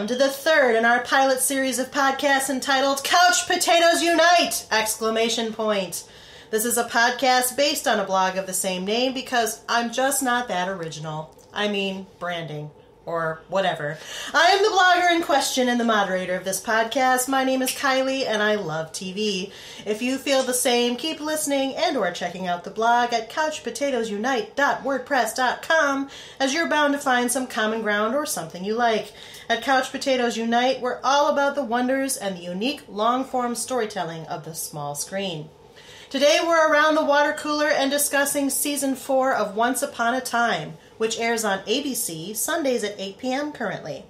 welcome to the third in our pilot series of podcasts entitled Couch Potatoes Unite! Exclamation point. This is a podcast based on a blog of the same name because I'm just not that original. I mean, branding. Or whatever. I am the blogger in question and the moderator of this podcast. My name is Kylie and I love TV. If you feel the same, keep listening and or checking out the blog at couchpotatoesunite.wordpress.com as you're bound to find some common ground or something you like. At Couch Potatoes Unite, we're all about the wonders and the unique long-form storytelling of the small screen. Today we're around the water cooler and discussing Season 4 of Once Upon a Time, which airs on ABC Sundays at 8 p.m. currently.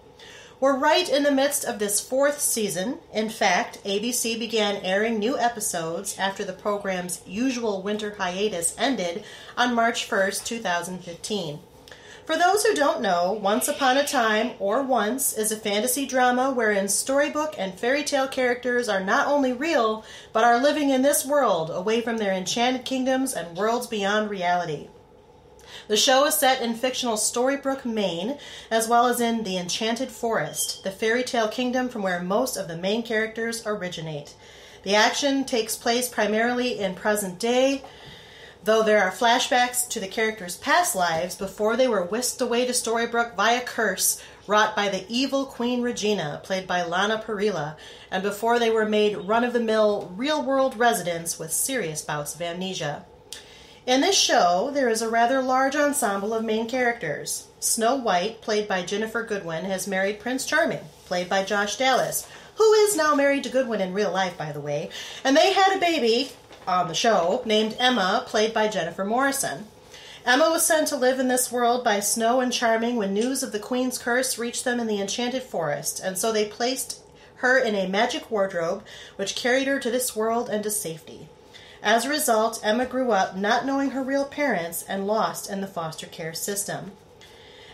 We're right in the midst of this fourth season. In fact, ABC began airing new episodes after the program's usual winter hiatus ended on March 1st, 2015. For those who don't know, Once Upon a Time, or Once, is a fantasy drama wherein storybook and fairy tale characters are not only real, but are living in this world, away from their enchanted kingdoms and worlds beyond reality. The show is set in fictional Storybrooke, Maine, as well as in the Enchanted Forest, the fairy tale kingdom from where most of the main characters originate. The action takes place primarily in present day, though there are flashbacks to the characters' past lives before they were whisked away to Storybrooke via curse wrought by the evil Queen Regina, played by Lana Parrilla, and before they were made run-of-the-mill, real-world residents with serious bouts of amnesia. In this show, there is a rather large ensemble of main characters. Snow White, played by Jennifer Goodwin, has married Prince Charming, played by Josh Dallas, who is now married to Goodwin in real life, by the way, and they had a baby on the show named Emma, played by Jennifer Morrison. Emma was sent to live in this world by Snow and Charming when news of the Queen's curse reached them in the Enchanted Forest, and so they placed her in a magic wardrobe which carried her to this world and to safety. As a result, Emma grew up not knowing her real parents and lost in the foster care system.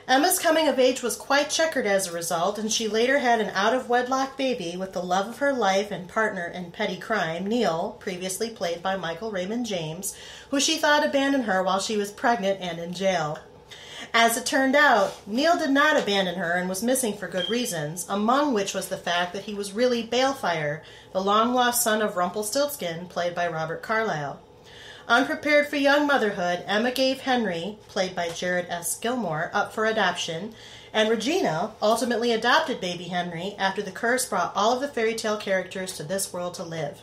Emma's coming of age was quite checkered as a result, and she later had an out-of-wedlock baby with the love of her life and partner in petty crime, Neil, previously played by Michael Raymond James, who she thought abandoned her while she was pregnant and in jail. As it turned out, Neil did not abandon her and was missing for good reasons, among which was the fact that he was really Balefire, the long-lost son of Rumpelstiltskin, played by Robert Carlyle. Unprepared for young motherhood, Emma gave Henry, played by Jared S. Gilmore, up for adoption, and Regina ultimately adopted baby Henry after the curse brought all of the fairy tale characters to this world to live.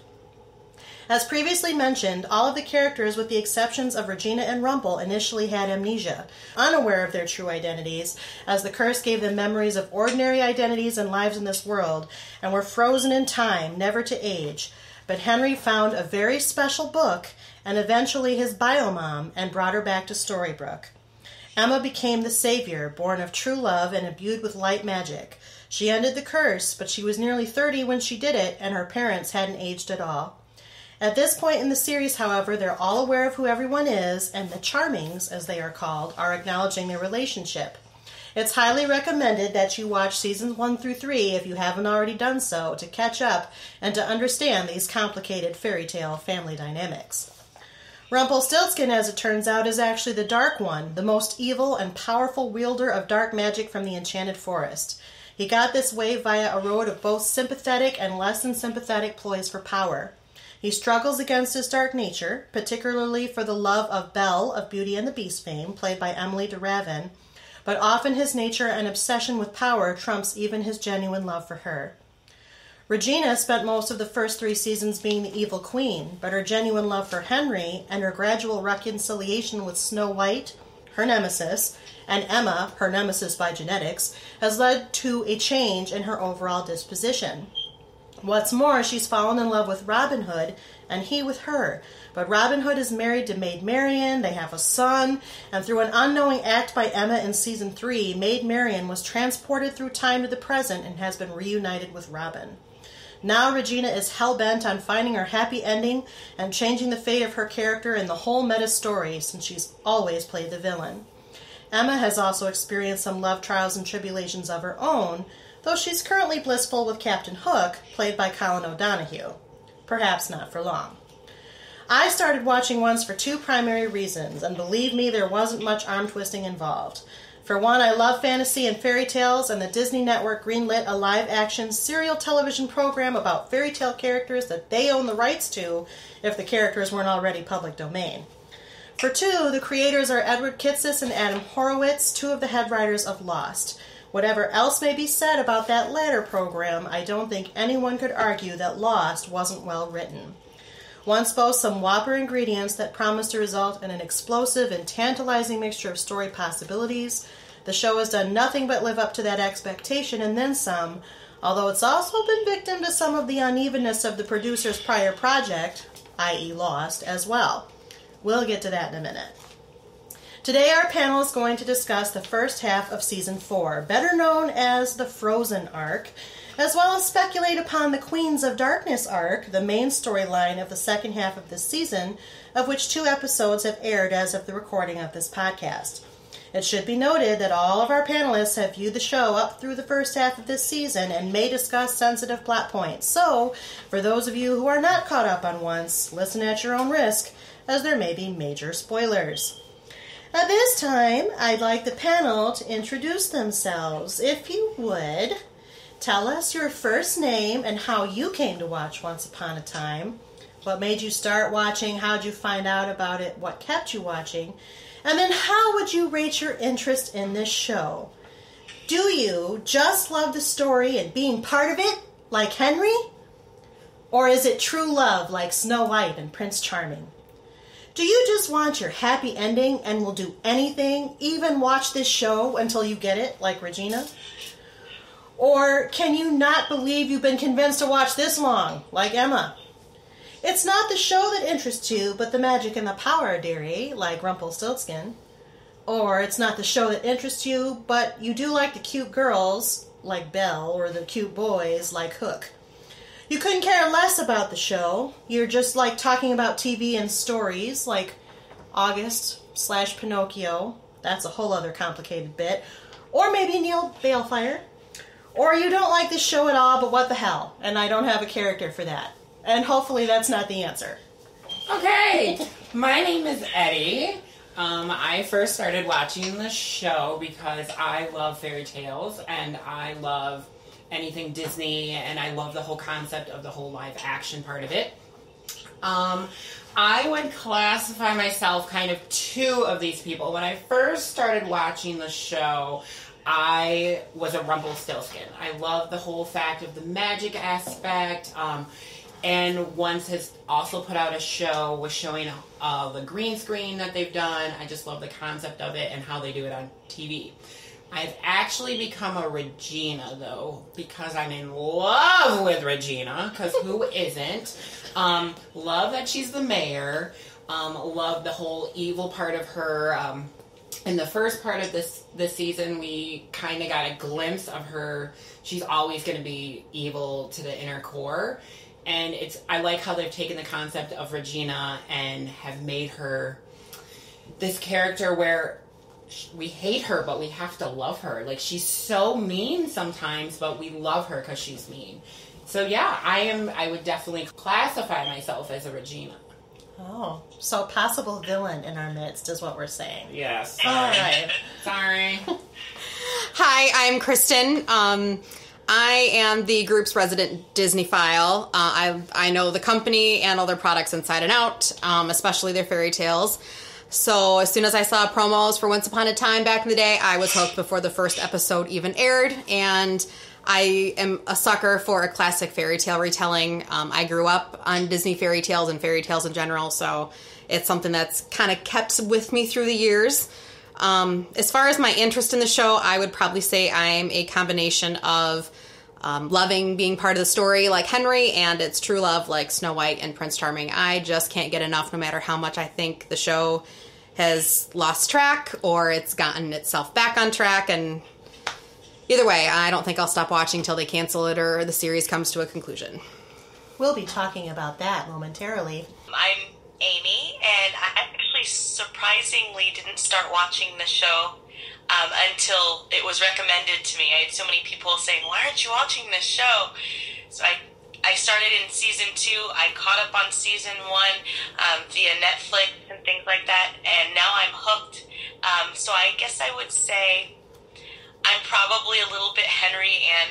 As previously mentioned, all of the characters, with the exceptions of Regina and Rumple, initially had amnesia, unaware of their true identities, as the curse gave them memories of ordinary identities and lives in this world, and were frozen in time, never to age. But Henry found a very special book, and eventually his biomom, and brought her back to Storybrooke. Emma became the savior, born of true love and imbued with light magic. She ended the curse, but she was nearly 30 when she did it, and her parents hadn't aged at all. At this point in the series, however, they're all aware of who everyone is, and the Charmings, as they are called, are acknowledging their relationship. It's highly recommended that you watch seasons 1 through 3 if you haven't already done so to catch up and to understand these complicated fairy tale family dynamics. Rumpelstiltskin, as it turns out, is actually the Dark One, the most evil and powerful wielder of dark magic from the Enchanted Forest. He got this way via a road of both sympathetic and less than sympathetic ploys for power. He struggles against his dark nature, particularly for the love of Belle of Beauty and the Beast fame, played by Emily de Ravin, but often his nature and obsession with power trumps even his genuine love for her. Regina spent most of the first 3 seasons being the evil queen, but her genuine love for Henry and her gradual reconciliation with Snow White, her nemesis, and Emma, her nemesis by genetics, has led to a change in her overall disposition. What's more, she's fallen in love with Robin Hood, and he with her. But Robin Hood is married to Maid Marian, they have a son, and through an unknowing act by Emma in Season 3, Maid Marian was transported through time to the present and has been reunited with Robin. Now Regina is hell-bent on finding her happy ending and changing the fate of her character in the whole meta story, since she's always played the villain. Emma has also experienced some love trials and tribulations of her own, though she's currently blissful with Captain Hook, played by Colin O'Donoghue. Perhaps not for long. I started watching Once for 2 primary reasons, and believe me, there wasn't much arm-twisting involved. For one, I love fantasy and fairy tales, and the Disney Network greenlit a live-action serial television program about fairy tale characters that they own the rights to if the characters weren't already public domain. For two, the creators are Edward Kitsis and Adam Horowitz, two of the head writers of Lost. Whatever else may be said about that latter program, I don't think anyone could argue that Lost wasn't well written. Once boasts some whopper ingredients that promise to result in an explosive and tantalizing mixture of story possibilities, the show has done nothing but live up to that expectation and then some, although it's also been victim to some of the unevenness of the producer's prior project, i.e. Lost, as well. We'll get to that in a minute. Today our panel is going to discuss the first half of Season 4, better known as the Frozen arc, as well as speculate upon the Queens of Darkness arc, the main storyline of the second half of this season, of which 2 episodes have aired as of the recording of this podcast. It should be noted that all of our panelists have viewed the show up through the first half of this season and may discuss sensitive plot points. So, for those of you who are not caught up on once, listen at your own risk, as there may be major spoilers. At this time, I'd like the panel to introduce themselves. If you would, tell us your first name and how you came to watch Once Upon a Time, what made you start watching, how'd you find out about it, what kept you watching, and then how would you rate your interest in this show? Do you just love the story and being part of it, like Henry? Or is it true love, like Snow White and Prince Charming? Do you just want your happy ending and will do anything, even watch this show until you get it, like Regina? Or can you not believe you've been convinced to watch this long, like Emma? It's not the show that interests you, but the magic and the power, dearie, like Rumpelstiltskin. Or it's not the show that interests you, but you do like the cute girls, like Belle, or the cute boys, like Hook. You couldn't care less about the show. You're just like talking about TV and stories, like August/Pinocchio. That's a whole other complicated bit. Or maybe Neil Balefire. Or you don't like this show at all, but what the hell? And I don't have a character for that. And hopefully that's not the answer. Okay, my name is Eddie. I first started watching the show because I love fairy tales and I love anything Disney and I love the whole concept of the whole live action part of it. I would classify myself kind of 2 of these people. When I first started watching the show, I was a Rumpelstiltskin. I love the whole fact of the magic aspect. And Once has also put out a show with showing the green screen that they've done. I just love the concept of it and how they do it on TV. I've actually become a Regina, though, because I'm in love with Regina, because who isn't? Love that she's the mayor. Love the whole evil part of her. In the first part of this season, we kind of got a glimpse of her. She's always going to be evil to the inner core. And I like how they've taken the concept of Regina and have made her this character where we hate her, but we have to love her. Like, she's so mean sometimes, but we love her because she's mean. So yeah, I would definitely classify myself as a Regina. Oh, so possible villain in our midst is what we're saying. Yes. All right. Sorry. Hi, I'm Kristen. I am the group's resident Disney-phile. I know the company and all their products inside and out, especially their fairy tales. So as soon as I saw promos for Once Upon a Time back in the day, I was hooked before the first episode even aired, and I am a sucker for a classic fairy tale retelling. I grew up on Disney fairy tales and fairy tales in general, so it's something that's kind of kept with me through the years. As far as my interest in the show, I would probably say I'm a combination of loving being part of the story like Henry, and it's true love like Snow White and Prince Charming. I just can't get enough no matter how much I think the show has lost track or it's gotten itself back on track, and either way, I don't think I'll stop watching till they cancel it or the series comes to a conclusion. We'll be talking about that momentarily. I'm Amie, and I actually surprisingly didn't start watching the show until it was recommended to me. I had so many people saying, "Why aren't you watching this show?" So I started in season 2. I caught up on season 1 via Netflix and things like that, and now I'm hooked. So I guess I would say I'm probably a little bit Henry and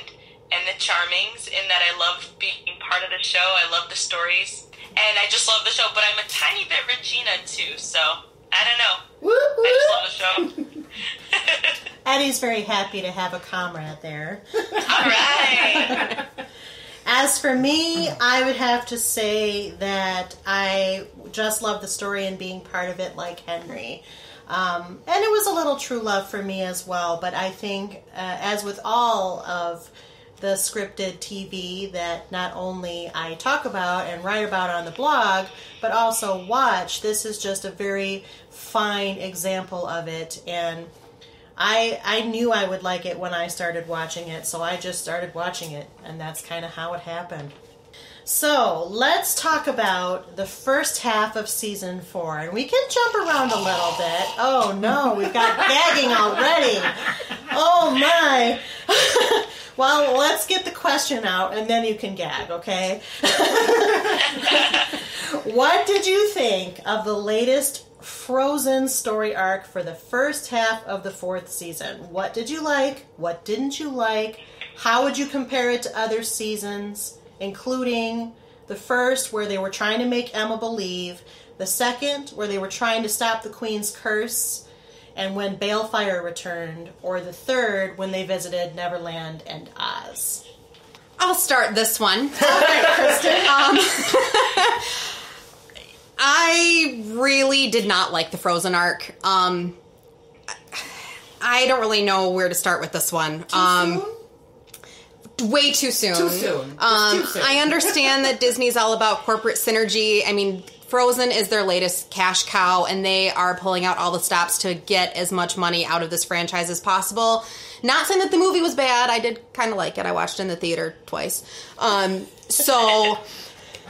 the Charmings in that I love being part of the show. I love the stories, and I just love the show. But I'm a tiny bit Regina too, so I don't know. I just love the show. Eddie's very happy to have a comrade there. All right. As for me, I would have to say that I just love the story and being part of it like Henry. And it was a little true love for me as well, but I think, as with all of the scripted TV that not only I talk about and write about on the blog, but also watch, this is just a very fine example of it, and I knew I would like it when I started watching it, so I just started watching it, and that's kind of how it happened. So, let's talk about the first half of season 4, and we can jump around a little bit. Oh no, we've got gagging already. Oh my. Well, let's get the question out, and then you can gag, okay? What did you think of the latest Frozen story arc for the first half of the 4th season? What did you like? What didn't you like? How would you compare it to other seasons, including the first where they were trying to make Emma believe, the second where they were trying to stop the Queen's curse, and when Balefire returned, or the third when they visited Neverland and Oz? I'll start this one. All right, Kristen. I really did not like the Frozen arc. I don't really know where to start with this one. Way too soon. Too soon. Too soon. I understand that Disney's all about corporate synergy. I mean, Frozen is their latest cash cow, and they are pulling out all the stops to get as much money out of this franchise as possible. Not saying that the movie was bad. I did kind of like it. I watched it in the theater twice. So...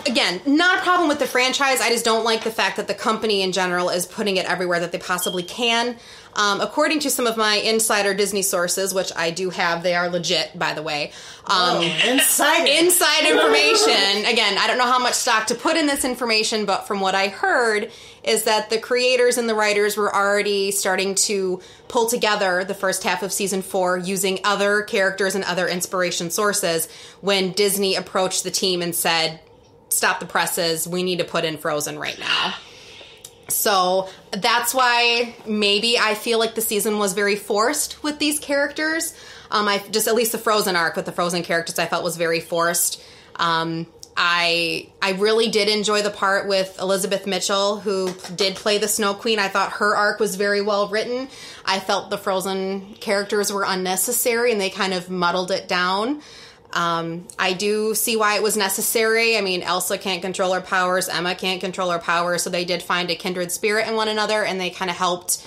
Again, not a problem with the franchise. I just don't like the fact that the company in general is putting it everywhere that they possibly can. According to some of my insider Disney sources, which I do have, they are legit, by the way. Inside information. Again, I don't know how much stock to put in this information, but from what I heard is that the creators and the writers were already starting to pull together the first half of season 4 using other characters and other inspiration sources when Disney approached the team and said, stop the presses, we need to put in Frozen right now. So that's why maybe I feel like the season was very forced with these characters. At least the Frozen arc with the Frozen characters I felt was very forced. I really did enjoy the part with Elizabeth Mitchell, who did play the Snow Queen. I thought her arc was very well written. I felt the Frozen characters were unnecessary and they kind of muddled it down. I do see why it was necessary. I mean, Elsa can't control her powers, Emma can't control her powers, so they did find a kindred spirit in one another, and they kind of helped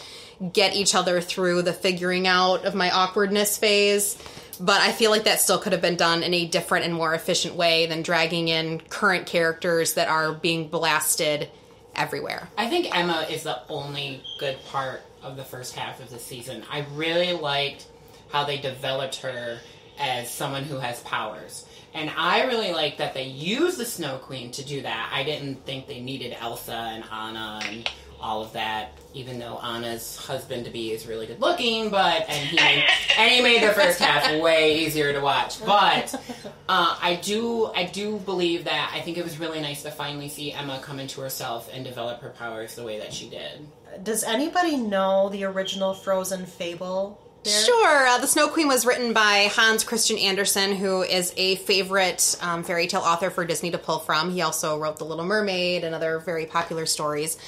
get each other through the figuring out of my awkwardness phase. But I feel like that still could have been done in a different and more efficient way than dragging in current characters that are being blasted everywhere. I think Emma is the only good part of the first half of the season. I really liked how they developed her as someone who has powers. And I really like that they used the Snow Queen to do that. I didn't think they needed Elsa and Anna and all of that, even though Anna's husband-to-be is really good looking, and he made the first half way easier to watch. But I do believe that I think it was really nice to finally see Emma come into herself and develop her powers the way that she did. Does anybody know the original Frozen fable? There? Sure. The Snow Queen was written by Hans Christian Andersen, who is a favorite fairy tale author for Disney to pull from. He also wrote The Little Mermaid and other very popular stories.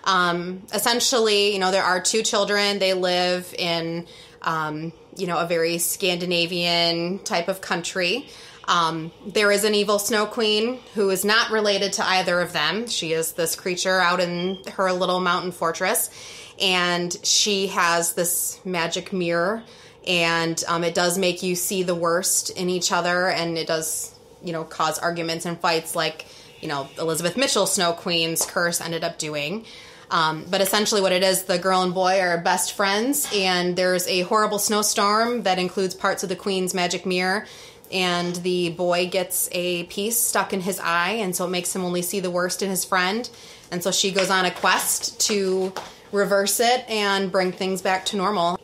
Essentially, there are 2 children. They live in, a very Scandinavian type of country. There is an evil Snow Queen who is not related to either of them. She is this creature out in her little mountain fortress. And she has this magic mirror, and it does make you see the worst in each other, and it does, cause arguments and fights like, Elizabeth Mitchell, Snow Queen's curse ended up doing. But essentially what it is, the girl and boy are best friends, and there's a horrible snowstorm that includes parts of the Queen's magic mirror, and the boy gets a piece stuck in his eye, and so it makes him only see the worst in his friend. And so she goes on a quest to reverse it and bring things back to normal.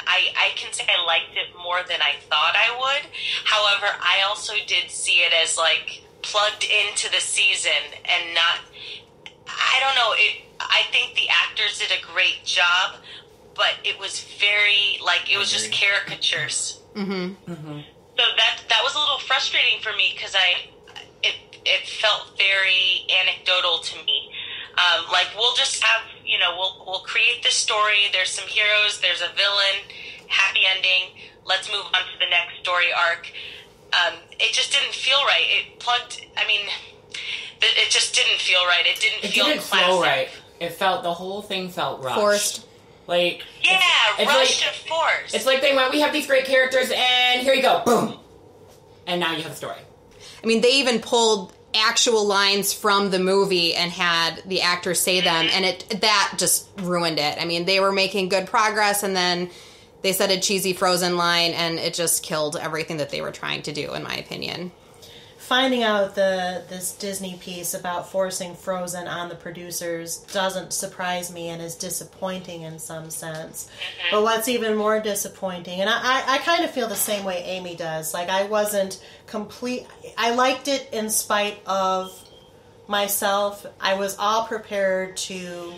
I can say I liked it more than I thought I would. However, I also did see it as like plugged into the season and not, I don't know, I think the actors did a great job, but it was very, like, it was just caricatures. So that was a little frustrating for me because it felt very anecdotal to me. Like, we'll just have, we'll create this story. There's some heroes. There's a villain. Happy ending. Let's move on to the next story arc. It just didn't feel right. It just didn't feel right. It didn't feel classic. The whole thing felt rushed. Forced. Like, it's rushed and forced. It's like they went, we have these great characters, and here you go, boom. And now you have a story. I mean, they even pulled actual lines from the movie and had the actors say them, and that just ruined it. I mean, they were making good progress, and then they said a cheesy Frozen line, and it just killed everything that they were trying to do, in my opinion. Finding out this Disney piece about forcing Frozen on the producers doesn't surprise me and is disappointing in some sense. But what's even more disappointing, and I kind of feel the same way Amie does, like I liked it in spite of myself. I was all prepared to,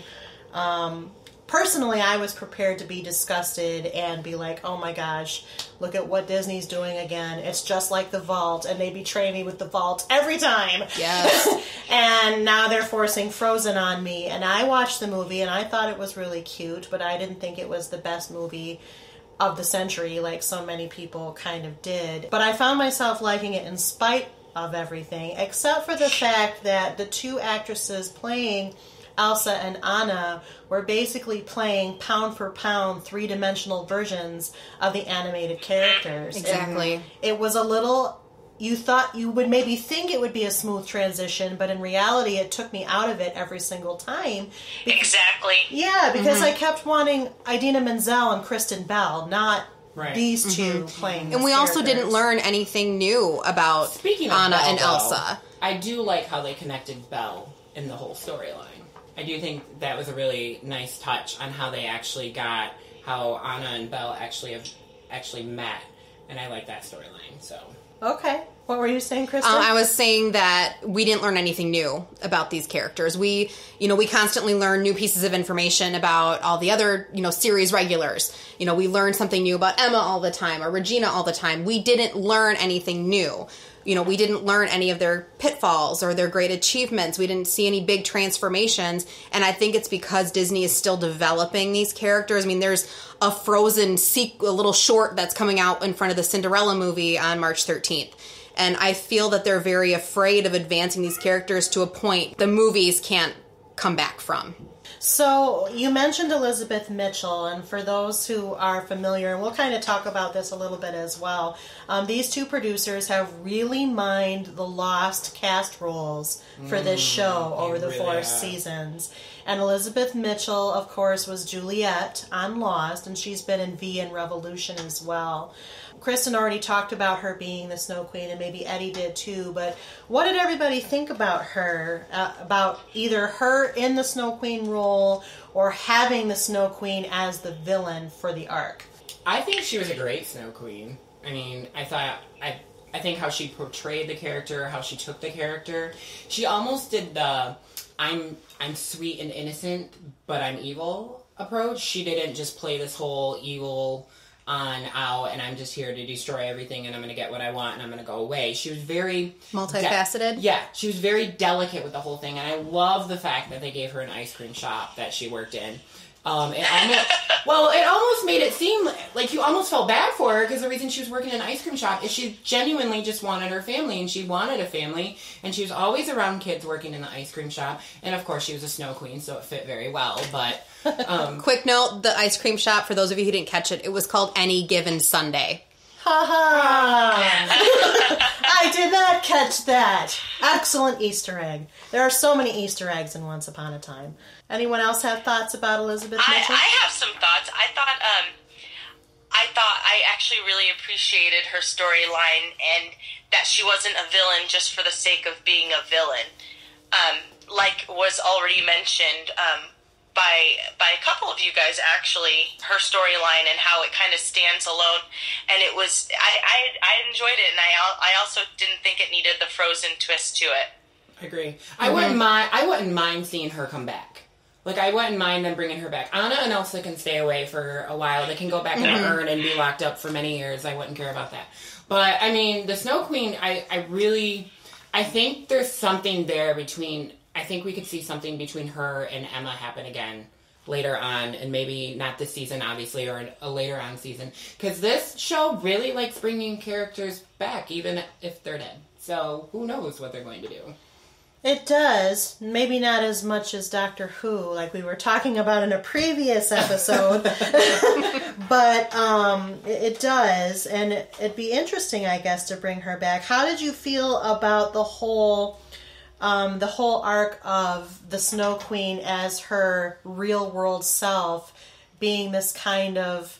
personally I was prepared to be disgusted and be like, oh my gosh, look at what Disney's doing again. It's just like The Vault, and they betray me with The Vault every time. Yes. And now they're forcing Frozen on me. And I watched the movie, and I thought it was really cute, but I didn't think it was the best movie of the century like so many people kind of did. But I found myself liking it in spite of everything, except for the fact that the two actresses playing Elsa and Anna were basically playing pound for pound three-dimensional versions of the animated characters. Exactly. And it was a little, you thought you would maybe think it would be a smooth transition, but in reality it took me out of it every single time. Exactly. Yeah, because I kept wanting Idina Menzel and Kristen Bell, not these two playing. And we also didn't learn anything new about Anna and Elsa. I do like how they connected Belle in the whole storyline. I do think that was a really nice touch on how they actually got how Anna and Belle actually met, and I like that storyline. So okay, what were you saying, Kristen? I was saying that we didn't learn anything new about these characters. We constantly learn new pieces of information about all the other series regulars. We learned something new about Emma all the time or Regina all the time. We didn't learn anything new. We didn't learn any of their pitfalls or their great achievements. We didn't see any big transformations. And I think it's because Disney is still developing these characters. I mean, there's a Frozen a little short that's coming out in front of the Cinderella movie on March 13th. And I feel that they're very afraid of advancing these characters to a point the movies can't come back from. So you mentioned Elizabeth Mitchell, and for those who are familiar, and we'll kind of talk about this a little bit as well, these two producers have really mined the lost cast roles for this show over the 4 seasons. And Elizabeth Mitchell, of course, was Juliet on Lost, and she's been in V and Revolution as well. Kristen already talked about her being the Snow Queen, and maybe Eddie did too, but what did everybody think about her, about either her in the Snow Queen role or having the Snow Queen as the villain for the arc? I think she was a great Snow Queen. I mean, I think how she portrayed the character, how she took the character, she almost did the I'm sweet and innocent, but I'm evil approach. She didn't just play this whole evil out, and I'm just here to destroy everything, and I'm going to get what I want, and I'm going to go away. She was very multifaceted. She was very delicate with the whole thing, and I love the fact that they gave her an ice cream shop that she worked in. It almost made it seem like you almost felt bad for her, because the reason she was working in an ice cream shop is she genuinely just wanted her family, and she wanted a family, and she was always around kids working in the ice cream shop, and of course she was a Snow Queen, so it fit very well, but quick note, the ice cream shop, for those of you who didn't catch it, it was called Any Given Sunday. Ha ha! I did not catch that. Excellent Easter egg. There are so many Easter eggs in Once Upon a Time. Anyone else have thoughts about Elizabeth Mitchell? I have some thoughts. I thought I actually really appreciated her storyline, and that she wasn't a villain just for the sake of being a villain. Like was already mentioned by a couple of you guys, actually, her storyline and how it kind of stands alone. And it was, I enjoyed it, and I also didn't think it needed the Frozen twist to it. I agree. I wouldn't mind seeing her come back. Like, I wouldn't mind them bringing her back. Anna and Elsa can stay away for a while. They can go back in the urn and be locked up for many years. I wouldn't care about that. But, I mean, the Snow Queen, I think there's something there between... I think we could see something between her and Emma happen again later on, and maybe not this season, obviously, or a later on season. Because this show really likes bringing characters back, even if they're dead. So, who knows what they're going to do. It does. Maybe not as much as Doctor Who, like we were talking about in a previous episode. But it does. And it'd be interesting, I guess, to bring her back. How did you feel about the whole arc of the Snow Queen as her real-world self being this kind of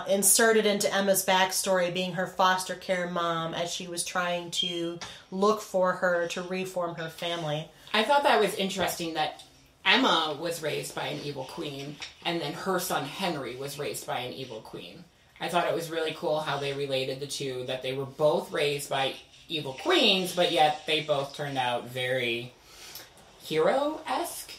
inserted into Emma's backstory, being her foster care mom as she was trying to look for her to reform her family? I thought that was interesting that Emma was raised by an evil queen, and then her son Henry was raised by an evil queen. I thought it was really cool how they related the two, that they were both raised by evil queens, but yet they both turned out very hero-esque.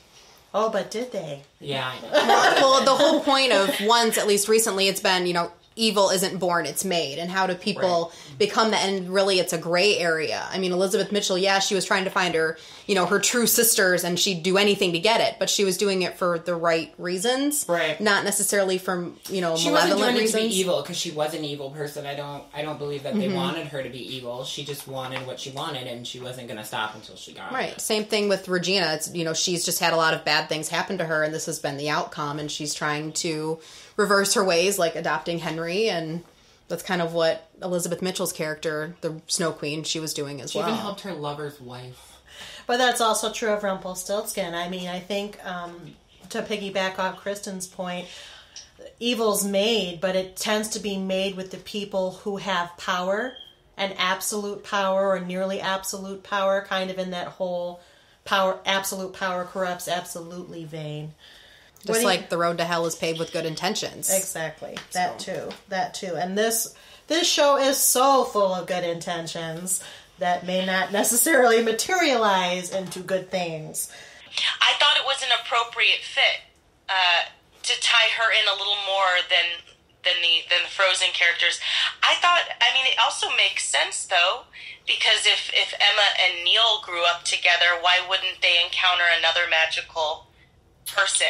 Oh, but did they? Yeah, I know. Well, the whole point of once, at least recently, it's been, evil isn't born, it's made. And how do people become that? And really, it's a gray area. I mean, Elizabeth Mitchell, she was trying to find her, her true sisters, and she'd do anything to get it. But she was doing it for the right reasons. Right. Not necessarily from, she malevolent wasn't doing reasons. It to be evil, because she was an evil person. I don't believe that they wanted her to be evil. She just wanted what she wanted, and she wasn't going to stop until she got it. Right. Same thing with Regina. It's, she's just had a lot of bad things happen to her, and this has been the outcome, and she's trying to reverse her ways, like adopting Henry, and that's kind of what Elizabeth Mitchell's character, the Snow Queen, she was doing as well. She even helped her lover's wife. But that's also true of Rumpelstiltskin. I mean, I think, to piggyback off Kristen's point, evil's made, but it tends to be made with the people who have power, and absolute power, or nearly absolute power, kind of in that whole absolute power corrupts absolutely vein. Just like the road to hell is paved with good intentions. Exactly. That too. And this show is so full of good intentions that may not necessarily materialize into good things. I thought it was an appropriate fit to tie her in a little more than the Frozen characters. It also makes sense, though, because if Emma and Neil grew up together, why wouldn't they encounter another magical person?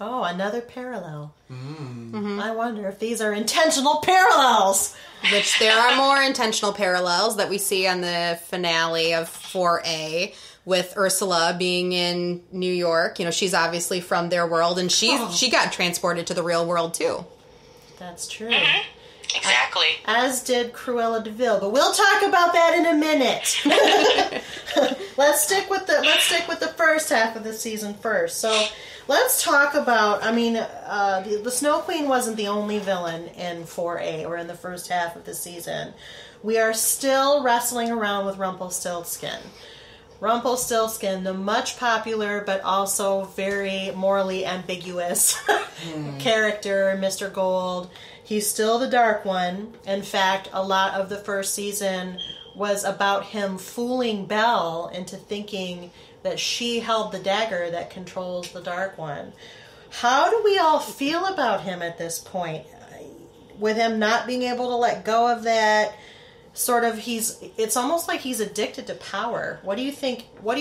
Oh, another parallel. I wonder if these are intentional parallels. Which there are more intentional parallels that we see on the finale of 4A with Ursula being in New York. She's obviously from their world, and she got transported to the real world too. That's true. Exactly. As did Cruella de Vil, but we'll talk about that in a minute. Let's stick with the first half of the season first. So let's talk about. The Snow Queen wasn't the only villain in 4A or in the first half of the season. We are still wrestling around with Rumpelstiltskin. Rumpelstiltskin, the much popular but also very morally ambiguous character, Mr. Gold. He's still the Dark One. In fact, a lot of the first season was about him fooling Belle into thinking that she held the dagger that controls the Dark One. How do we all feel about him at this point? With him not being able to let go of that, it's almost like he's addicted to power. What do you think? And what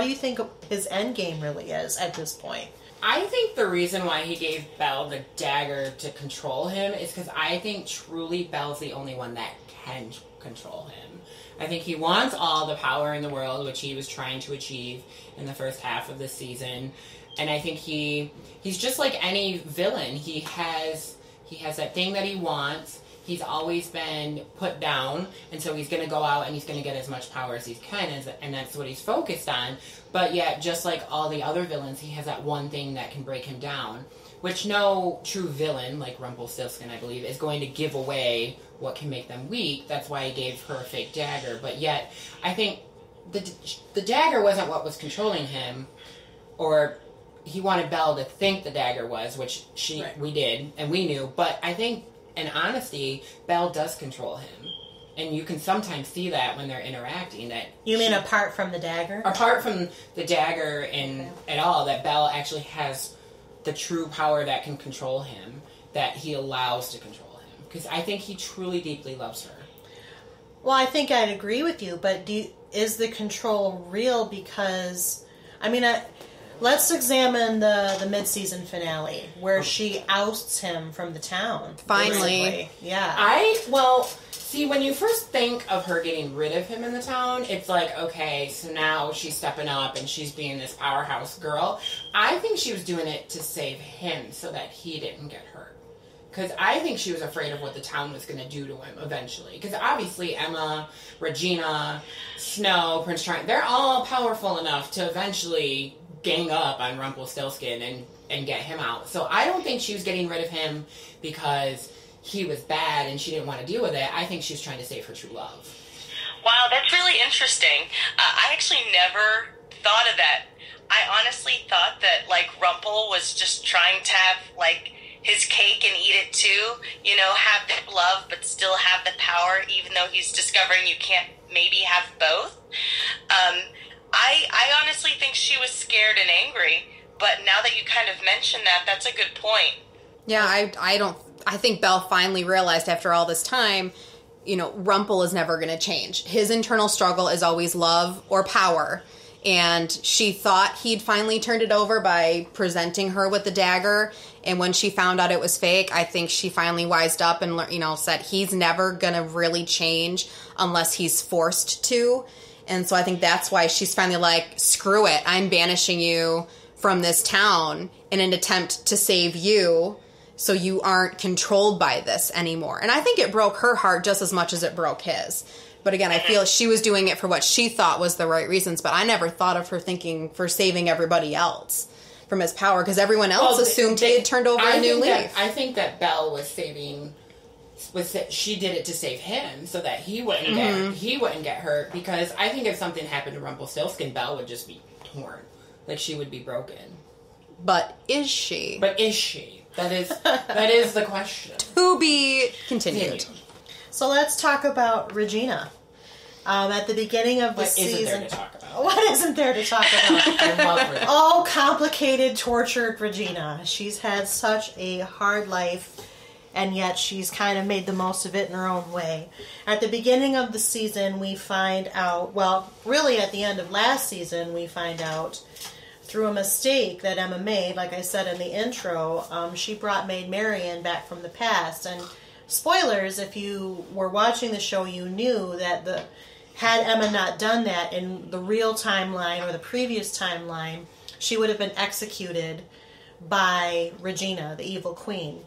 do you think his end game really is at this point? I think the reason why he gave Belle the dagger to control him is because I think truly Belle's the only one that can control him. I think he wants all the power in the world, which he was trying to achieve in the first half of the season. And I think he's just like any villain. He has that thing that he wants. He's always been put down, and so he's going to go out and he's going to get as much power as he can, and that's what he's focused on. But yet, just like all the other villains, he has that one thing that can break him down, which no true villain, like Rumpelstiltskin, I believe, is going to give away what can make them weak. That's why he gave her a fake dagger. But yet, I think the dagger wasn't what was controlling him, or he wanted Belle to think the dagger was, which we did, and we knew. But I think, in honesty, Belle does control him. And you can sometimes see that when they're interacting. That you mean apart from the dagger? Apart from the dagger at all, that Belle actually has the true power that can control him, that he allows to control him. Because I think he truly, deeply loves her. Well, I think I'd agree with you, but is the control real? Because, I mean, let's examine the mid-season finale, where she ousts him from the town. Finally. Basically. Yeah. See, when you first think of her getting rid of him in the town, it's like, okay, so now she's stepping up and she's being this powerhouse girl. I think she was doing it to save him so that he didn't get hurt. Because I think she was afraid of what the town was going to do to him eventually. Because obviously Emma, Regina, Snow, Prince Charming, they're all powerful enough to eventually gang up on Rumpelstiltskin and get him out. So I don't think she was getting rid of him because he was bad and she didn't want to deal with it. I think she was trying to save her true love. Wow, that's really interesting. I actually never thought of that. I honestly thought that, like, Rumpel was just trying to have, like, his cake and eat it too. You know, have the love but still have the power, even though he's discovering you can't maybe have both. I honestly think she was scared and angry, but now that you kind of mentioned that, that's a good point. Yeah, I think Belle finally realized after all this time, you know, Rumpel is never going to change. His internal struggle is always love or power. And she thought he'd finally turned it over by presenting her with the dagger. And when she found out it was fake, I think she finally wised up and, you know, said he's never going to really change unless he's forced to. And so I think that's why she's finally like, screw it, I'm banishing you from this town in an attempt to save you so you aren't controlled by this anymore. And I think it broke her heart just as much as it broke his. But again, I feel she was doing it for what she thought was the right reasons, but I never thought of her thinking for saving everybody else from his power, because everyone else assumed he had turned over a new leaf. I think that Belle was she did it to save him so that he wouldn't get hurt, because I think if something happened to Rumpelstiltskin, Belle would just be torn. Like, she would be broken. But is she? That is the question. To be continued. So let's talk about Regina. At the beginning of the season... What isn't there to talk about? I love her. Oh, complicated, tortured Regina. She's had such a hard life, and yet she's kind of made the most of it in her own way. At the beginning of the season, we find out... Well, really at the end of last season, we find out through a mistake that Emma made, like I said in the intro, she brought Maid Marian back from the past. And spoilers, if you were watching the show, you knew that had Emma not done that in the real timeline or the previous timeline, she would have been executed by Regina, the evil queen.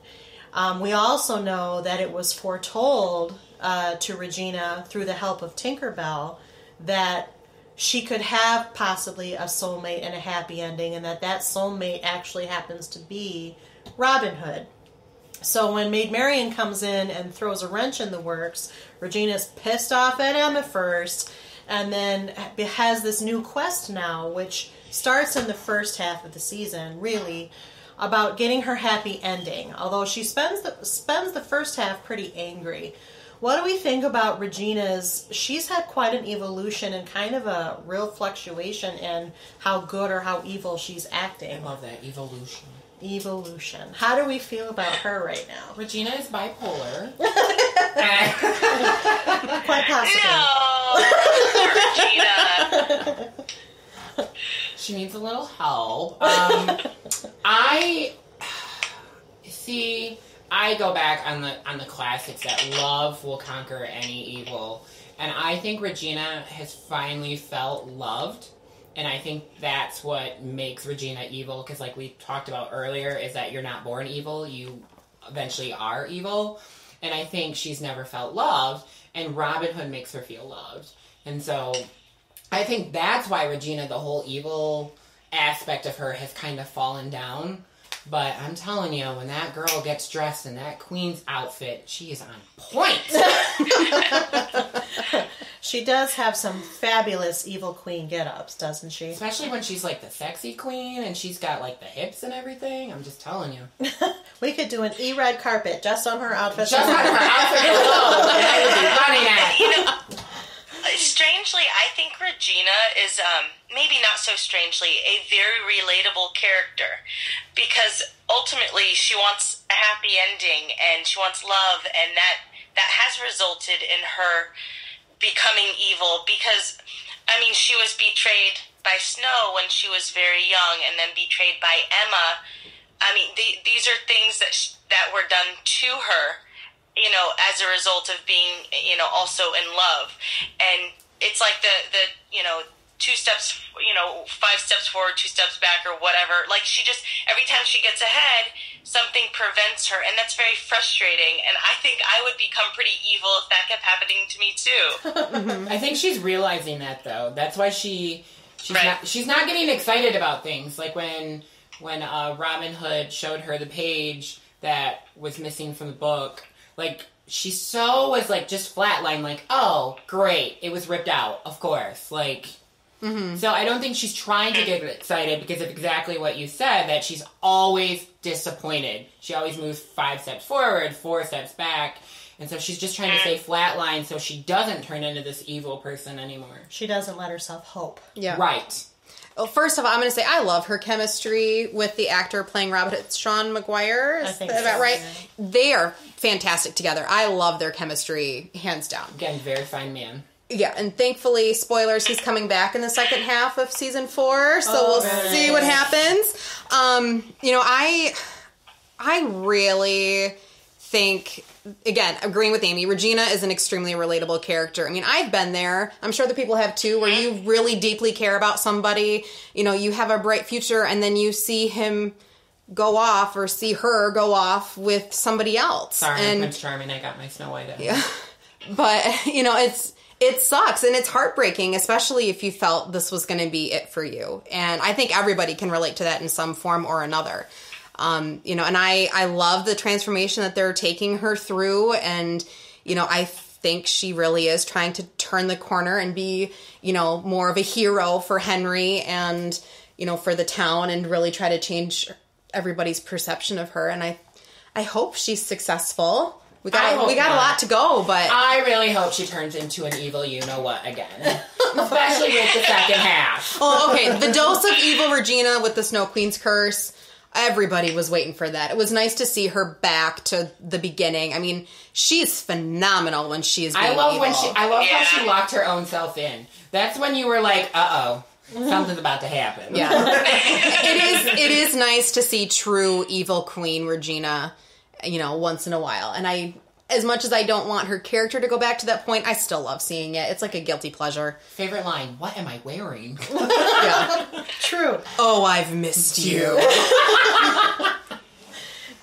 We also know that it was foretold to Regina through the help of Tinkerbell that she could have possibly a soulmate and a happy ending, and that soulmate actually happens to be Robin Hood. So when Maid Marian comes in and throws a wrench in the works, Regina's pissed off at Emma first, and then has this new quest now, which starts in the first half of the season, really, about getting her happy ending. Although she spends the first half pretty angry. What do we think about Regina's... She's had quite an evolution and kind of a real fluctuation in how good or how evil she's acting. I love that, evolution. Evolution. How do we feel about her right now? Regina is bipolar. Quite possibly. No! Regina! She needs a little help. I go back on the classics that love will conquer any evil. And I think Regina has finally felt loved. And I think that's what makes Regina evil, because like we talked about earlier, is that you're not born evil, you eventually are evil. And I think she's never felt loved, and Robin Hood makes her feel loved. And so I think that's why Regina, the whole evil aspect of her, has kind of fallen down. But I'm telling you, when that girl gets dressed in that queen's outfit, she is on point. She does have some fabulous evil queen get-ups, doesn't she? Especially when she's like the sexy queen and she's got like the hips and everything. I'm just telling you. We could do an e-red carpet just on her outfit. Just on her outfit alone. And I would be running at. You know, strangely, I think Regina is, maybe not so strangely, a very relatable character. Because ultimately she wants a happy ending and she wants love, and that has resulted in her becoming evil. Because, I mean, she was betrayed by Snow when she was very young, and then betrayed by Emma. I mean, these are things that were done to her, you know, as a result of being, you know, also in love. And it's like the you know, 2 steps, you know, 5 steps forward, 2 steps back, or whatever. Like, she just, every time she gets ahead, something prevents her, and that's very frustrating. And I think I would become pretty evil if that kept happening to me too. I think she's realizing that, though. That's why she's Right. not getting excited about things. Like when Robin Hood showed her the page that was missing from the book, like, she was like just flatline, like, oh, great, it was ripped out, of course, like. So I don't think she's trying to get excited because of exactly what you said, that she's always disappointed. She always moves 5 steps forward, 4 steps back, and so she's just trying to stay flatline so she doesn't turn into this evil person anymore. She doesn't let herself hope. Yeah. Right. Well, first of all, I'm going to say I love her chemistry with the actor playing Robin Hood, Sean Maguire. I Is think that so, right? yeah. They are fantastic together. I love their chemistry, hands down. Again, very fine man. Yeah, and thankfully, spoilers, he's coming back in the second half of season 4, so we'll see what happens. You know, I really think, again, agreeing with Amie, Regina is an extremely relatable character. I mean, I've been there. I'm sure the people have too, where you really deeply care about somebody. You know, you have a bright future, and then you see him go off, or see her go off with somebody else. Sorry, and Prince Charming, I got my Snow White out. yeah, but you know, it sucks, and it's heartbreaking, especially if you felt this was going to be it for you. And I think everybody can relate to that in some form or another. You know, and I love the transformation that they're taking her through, and you know, I think she really is trying to turn the corner and be, you know, more of a hero for Henry and, you know, for the town, and really try to change everybody's perception of her. And I hope she's successful. We got a lot to go, but I really hope she turns into an evil you-know-what again. Especially with the second half. oh, okay, the dose of evil Regina with the Snow Queen's curse, everybody was waiting for that. It was nice to see her back to the beginning. I mean, she's phenomenal when she is being evil. I love how she locked her own self in. That's when you were like, uh-oh, something's about to happen. Yeah. It is nice to see true evil Queen Regina, you know, once in a while. And as much as I don't want her character to go back to that point, I still love seeing it. It's like a guilty pleasure. Favorite line, what am I wearing? Yeah. True. Oh, I've missed you.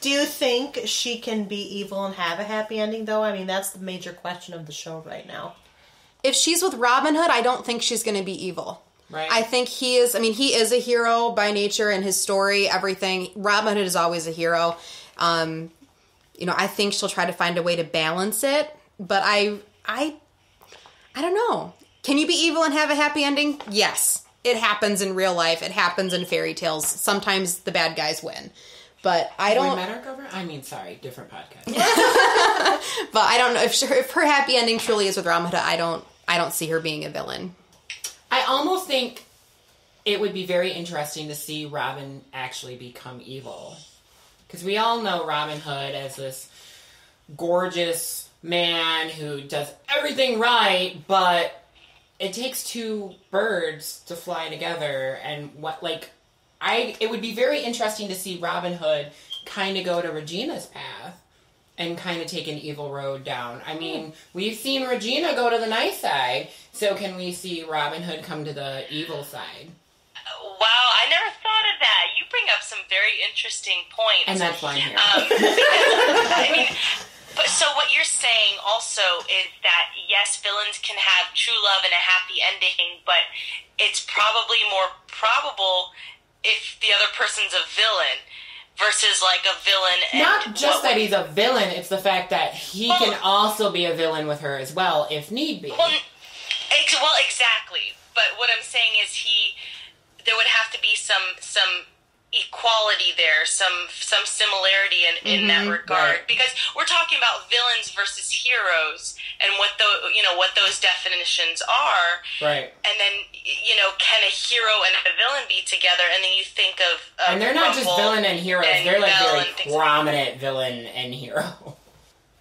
Do you think she can be evil and have a happy ending, though? I mean, that's the major question of the show right now. If she's with Robin Hood, I don't think she's going to be evil. Right. I think he is a hero by nature and his story, everything. Robin Hood is always a hero. You know, I think she'll try to find a way to balance it, but I don't know. Can you be evil and have a happy ending? Yes. It happens in real life. It happens in fairy tales. Sometimes the bad guys win. But I don't... sorry, different podcast. But I don't know if her happy ending truly is with Robin Hood. I don't see her being a villain. I almost think it would be very interesting to see Robin actually become evil. Because we all know Robin Hood as this gorgeous man who does everything right, but it takes 2 birds to fly together. And it would be very interesting to see Robin Hood kind of go to Regina's path and kind of take an evil road down. I mean, we've seen Regina go to the nice side, so can we see Robin Hood come to the evil side? Wow, I never thought of that. You bring up some very interesting points. And that's why I'm here. I mean, but so what you're saying also is that, yes, villains can have true love and a happy ending, but it's probably more probable if the other person's a villain versus like a villain. And not just that he's a villain, it's the fact that he can also be a villain with her as well, if need be. Well, Well, exactly. But what I'm saying is there would have to be some equality there, some similarity in that regard, because we're talking about villains versus heroes and what those definitions are, right? And then can a hero and a villain be together? And then you think of and they're not just villain and heroes; they're like very prominent villain and hero.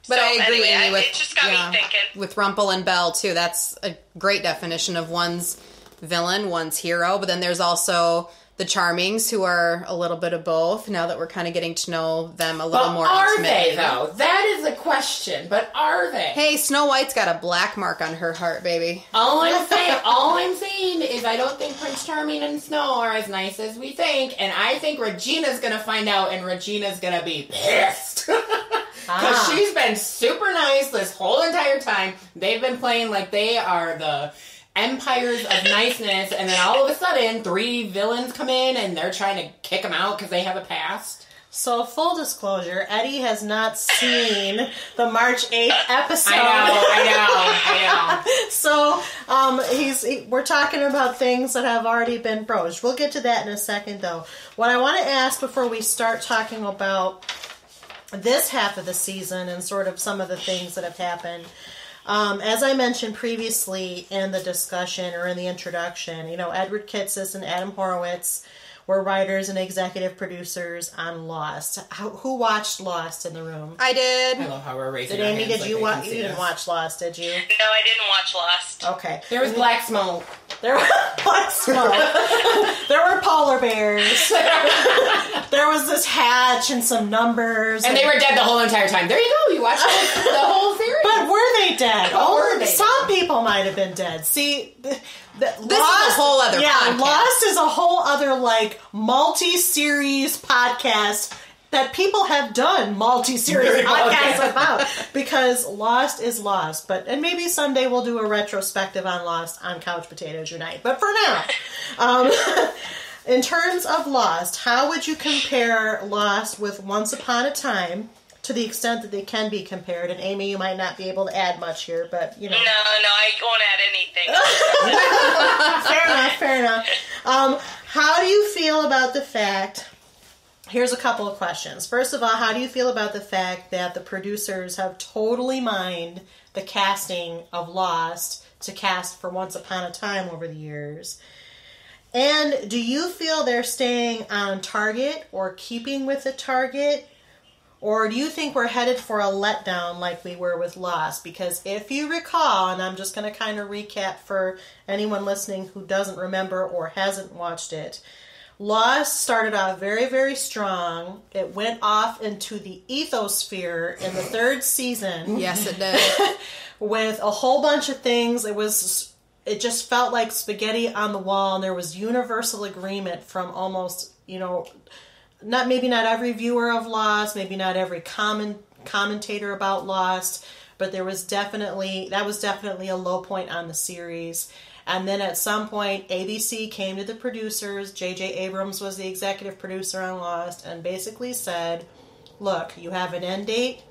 But so, I agree, anyway, Amy, it just got me thinking. With Rumple and Belle, too. That's a great definition of one's villain, one's hero. But then there's also the Charmings, who are a little bit of both, now that we're kind of getting to know them a little more intimately. Are they, though? That is a question. But are they? Hey, Snow White's got a black mark on her heart, baby. All I'm saying is I don't think Prince Charming and Snow are as nice as we think. And I think Regina's going to find out, and Regina's going to be pissed. Because she's been super nice this whole entire time. They've been playing like they are the empires of niceness, and then all of a sudden 3 villains come in and they're trying to kick them out because they have a past. So, full disclosure, Eddie has not seen the March 8th episode. I know. So, we're talking about things that have already been broached. We'll get to that in a second, though. What I want to ask before we start talking about this half of the season and sort of some of the things that have happened, as I mentioned previously in the discussion or in the introduction, Edward Kitsis and Adam Horowitz were writers and executive producers on Lost. Who watched Lost in the room? I did. I love how we're raising Did our Amy? hands Did you like watch? You didn't watch Lost, did you? No, I didn't watch Lost. Okay. There was black smoke. There was black smoke. There were polar bears. There was this hatch and some numbers. And they were dead the whole entire time. There you go. You watched the whole series. But were they dead? Were they Some people might have been dead. See, this is a whole other podcast. Lost is a whole other, multi-series podcast that people have done multi-series podcasts about, because Lost is Lost. And maybe someday we'll do a retrospective on Lost on Couch Potatoes Unite. But for now, in terms of Lost, how would you compare Lost with Once Upon a Time, to the extent that they can be compared? And Amy, you might not be able to add much here, but No, I won't add anything. Fair enough. How do you feel about the fact... Here's a couple of questions. First of all, how do you feel about the fact that the producers have totally mined the casting of Lost to cast for Once Upon a Time over the years? And do you feel they're staying on target or keeping with the target? Or do you think we're headed for a letdown like we were with Lost? Because if you recall, and I'm just going to kind of recap for anyone listening who doesn't remember or hasn't watched it, Lost started off very, very strong. It went off into the ethosphere in the 3rd season. Yes, it did. With a whole bunch of things. It just felt like spaghetti on the wall, and there was universal agreement from almost, maybe not every viewer of Lost, maybe not every commentator about Lost, but that was definitely a low point on the series. And then at some point, ABC came to the producers. J.J. Abrams was the executive producer on Lost, and basically said, look, you have an end date,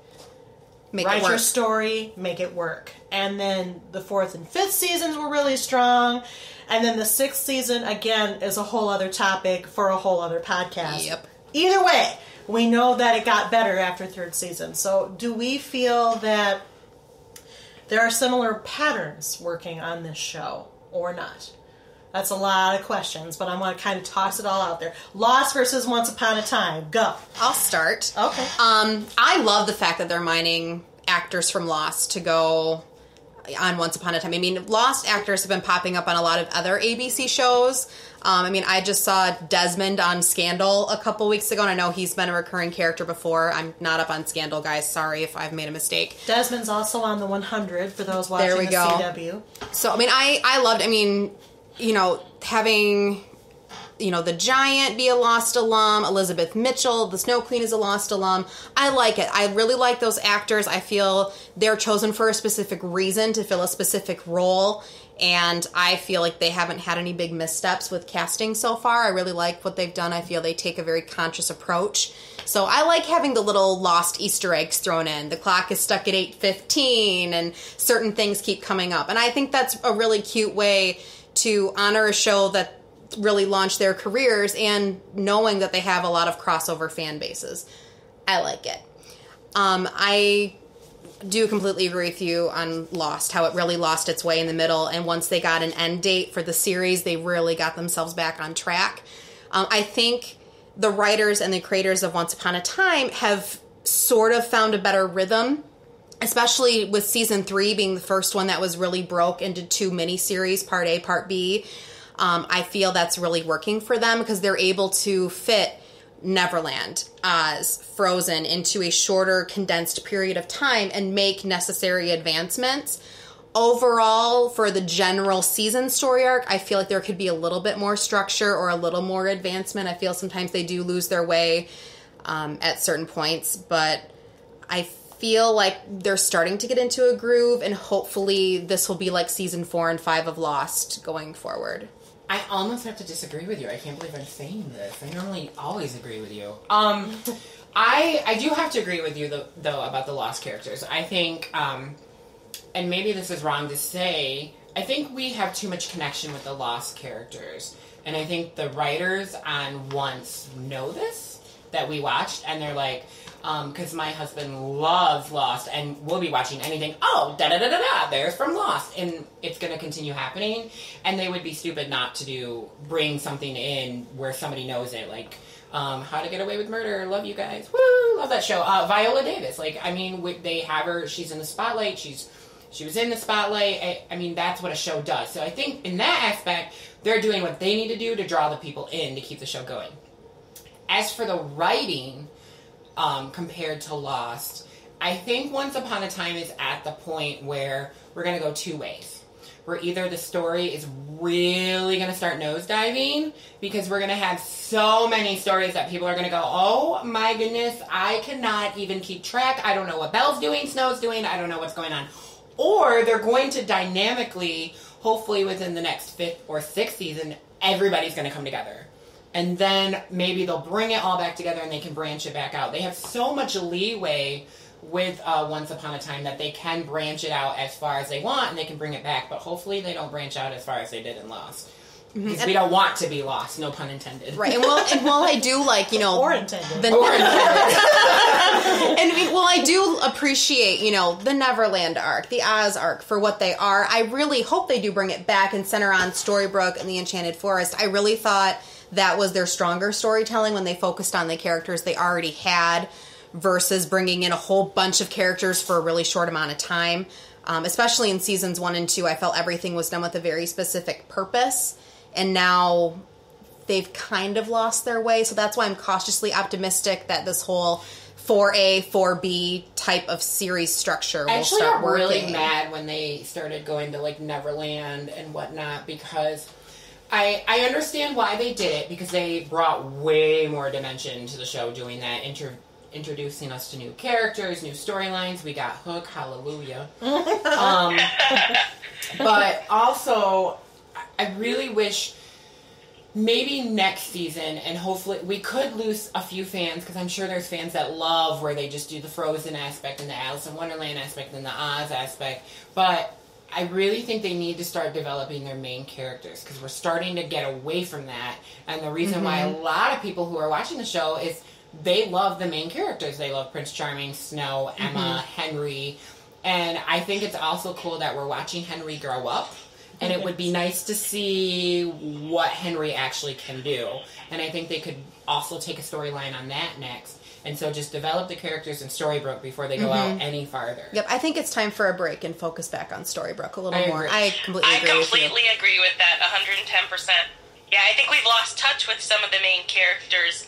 write your story, make it work. And then the 4th and 5th seasons were really strong. And then the 6th season, again, is a whole other topic for a whole other podcast. Yep. Either way, we know that it got better after 3rd season. So do we feel that there are similar patterns working on this show or not? That's a lot of questions, but I want to kind of toss it all out there. Lost versus Once Upon a Time. Go. I'll start. Okay. I love the fact that they're mining actors from Lost to go on Once Upon a Time. I mean, Lost actors have been popping up on a lot of other ABC shows. I just saw Desmond on Scandal a couple weeks ago, and I know he's been a recurring character before. I'm not up on Scandal, guys. Sorry if I've made a mistake. Desmond's also on the 100 for those watching the CW. So, I loved, having, the Giant be a Lost alum, Elizabeth Mitchell, the Snow Queen is a Lost alum. I like it. I really like those actors. I feel they're chosen for a specific reason, to fill a specific role. And I feel like they haven't had any big missteps with casting so far. I really like what they've done. I feel they take a very conscious approach. So I like having the little lost Easter eggs thrown in. The clock is stuck at 8:15 and certain things keep coming up. And I think that's a really cute way to honor a show that really launched their careers and knowing that they have a lot of crossover fan bases. I like it. I do completely agree with you on Lost, how it really lost its way in the middle. And once they got an end date for the series, they really got themselves back on track. I think the writers and the creators of Once Upon a Time have sort of found a better rhythm, especially with season 3 being the first one that was really broke into 2 miniseries, part A, part B. I feel that's really working for them because they're able to fit Neverland, Oz, Frozen into a shorter, condensed period of time and make necessary advancements. Overall, for the general season story arc, I feel like there could be a little bit more structure or a little more advancement. I feel sometimes they do lose their way at certain points, but I feel like they're starting to get into a groove, and hopefully this will be like season 4 and 5 of Lost going forward. I almost have to disagree with you. I can't believe I'm saying this. I normally always agree with you. I do have to agree with you, though, about the Lost characters. I think, and maybe this is wrong to say, I think we have too much connection with the Lost characters. And I think the writers on Once know this, that we watched, and they're like, because my husband loves Lost, and we'll be watching anything, oh, da-da-da-da-da, there's from Lost, and it's going to continue happening, and they would be stupid not to bring something in where somebody knows it, like, How to Get Away with Murder, love you guys, woo, love that show, Viola Davis, like, I mean, they have her, she's in the spotlight, she was in the spotlight, I mean, that's what a show does, so I think in that aspect, they're doing what they need to do to draw the people in to keep the show going. As for the writing, compared to Lost, I think Once Upon a Time is at the point where we're going to go 2 ways. Where either the story is really going to start nosediving, because we're going to have so many stories that people are going to go, oh my goodness, I cannot even keep track. I don't know what Belle's doing, Snow's doing, I don't know what's going on. Or they're going to dynamically, hopefully within the next 5th or 6th season, everybody's going to come together. And then maybe they'll bring it all back together and they can branch it back out. They have so much leeway with Once Upon a Time that they can branch it out as far as they want and they can bring it back. But hopefully they don't branch out as far as they did in Lost. Because we don't want to be lost, no pun intended. Right, and while I do like, or intended. And I do appreciate, the Neverland arc, the Oz arc for what they are, I really hope they do bring it back and center on Storybrooke and the Enchanted Forest. I really thought that was their stronger storytelling when they focused on the characters they already had versus bringing in a whole bunch of characters for a really short amount of time. Especially in seasons 1 and 2, I felt everything was done with a very specific purpose. And now they've kind of lost their way. So that's why I'm cautiously optimistic that this whole 4A, 4B type of series structure will start working. I got really mad when they started going to like Neverland and whatnot, because I understand why they did it, because they brought way more dimension to the show doing that, introducing us to new characters, new storylines. We got Hook, hallelujah. But also, I really wish maybe next season, and hopefully we could lose a few fans, because I'm sure there's fans that love where they just do the Frozen aspect and the Alice in Wonderland aspect and the Oz aspect, but I really think they need to start developing their main characters, because we're starting to get away from that. And the reason why a lot of people who are watching the show is they love the main characters. They love Prince Charming, Snow, Emma, Henry. And I think it's also cool that we're watching Henry grow up. And it would be nice to see what Henry actually can do. And I think they could also take a storyline on that next. And so just develop the characters in Storybrooke before they go out any farther. Yep, I think it's time for a break and focus back on Storybrooke a little more. I completely agree with that, 110%. Yeah, I think we've lost touch with some of the main characters.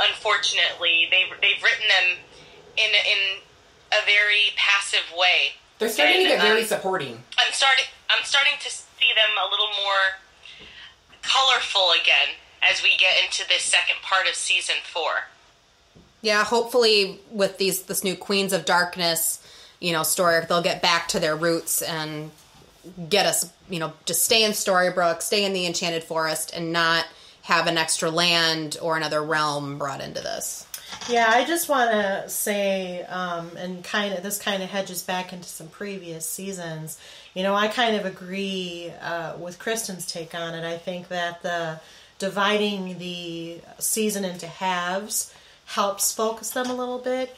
Unfortunately, they've written them in a very passive way. They're starting to get very supporting. I'm starting to see them a little more colorful again as we get into this second part of season 4. Yeah, hopefully with this new Queens of Darkness, story, they'll get back to their roots and get us, just stay in Storybrooke, stay in the Enchanted Forest, and not have an extra land or another realm brought into this. Yeah, I just want to say, and this kind of hedges back into some previous seasons. I kind of agree with Kristen's take on it. I think that the dividing the season into halves helps focus them a little bit.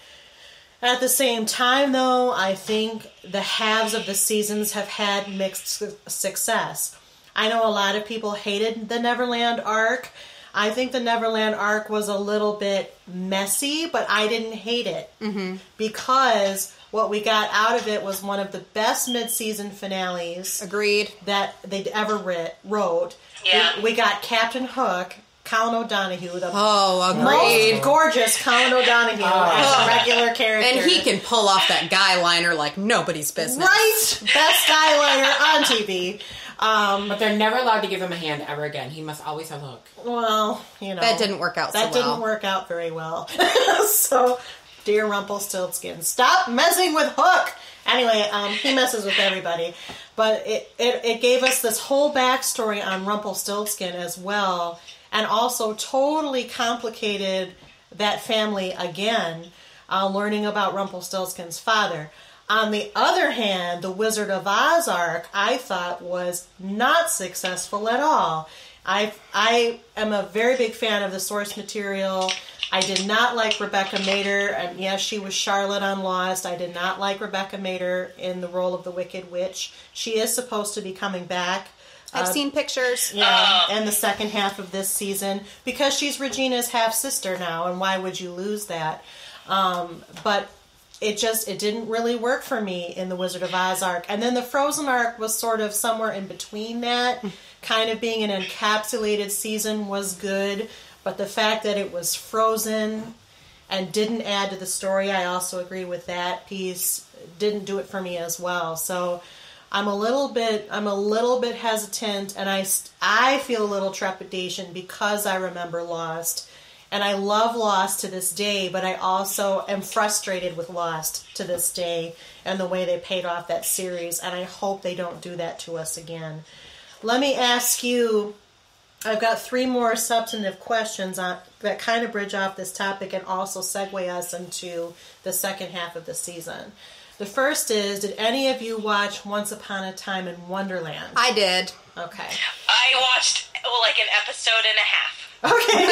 At the same time, though, I think the halves of the seasons have had mixed success. I know a lot of people hated the Neverland arc. I think the Neverland arc was a little bit messy, but I didn't hate it. Mm-hmm. Because what we got out of it was one of the best mid-season finales. Agreed. That they'd ever wrote. Yeah. We got Captain Hook, Colin O'Donoghue, the agreed. most gorgeous Colin O'Donoghue as a regular character. And he can pull off that guy liner like nobody's business. Right? Best guy liner on TV. But they're never allowed to give him a hand ever again. He must always have a hook. Well, that didn't work out so well. That didn't work out very well. So, dear Rumpelstiltskin, stop messing with Hook! Anyway, he messes with everybody. But it gave us this whole backstory on Rumpelstiltskin as well, and also totally complicated that family again, learning about Rumpelstiltskin's father. On the other hand, the Wizard of Oz arc, I thought, was not successful at all. I am a very big fan of the source material. I did not like Rebecca Mader. And yes, she was Charlotte on Lost. I did not like Rebecca Mader in the role of the Wicked Witch. She is supposed to be coming back. I've seen pictures. Yeah, in the second half of this season. Because she's Regina's half-sister now, and why would you lose that? But it didn't really work for me in the Wizard of Oz arc. And then the Frozen arc was sort of somewhere in between that. Kind of being an encapsulated season was good, but the fact that it was frozen and didn't add to the story, I also agree with that piece, didn't do it for me as well. So I'm a little bit hesitant, and I feel a little trepidation because I remember Lost. And I love Lost to this day, but I also am frustrated with Lost to this day and the way they paid off that series, and I hope they don't do that to us again. Let me ask you, I've got 3 more substantive questions that kind of bridge off this topic and also segue us into the second half of the season. The first is, did any of you watch Once Upon a Time in Wonderland? I did. Okay. I watched like an episode and a half. Okay.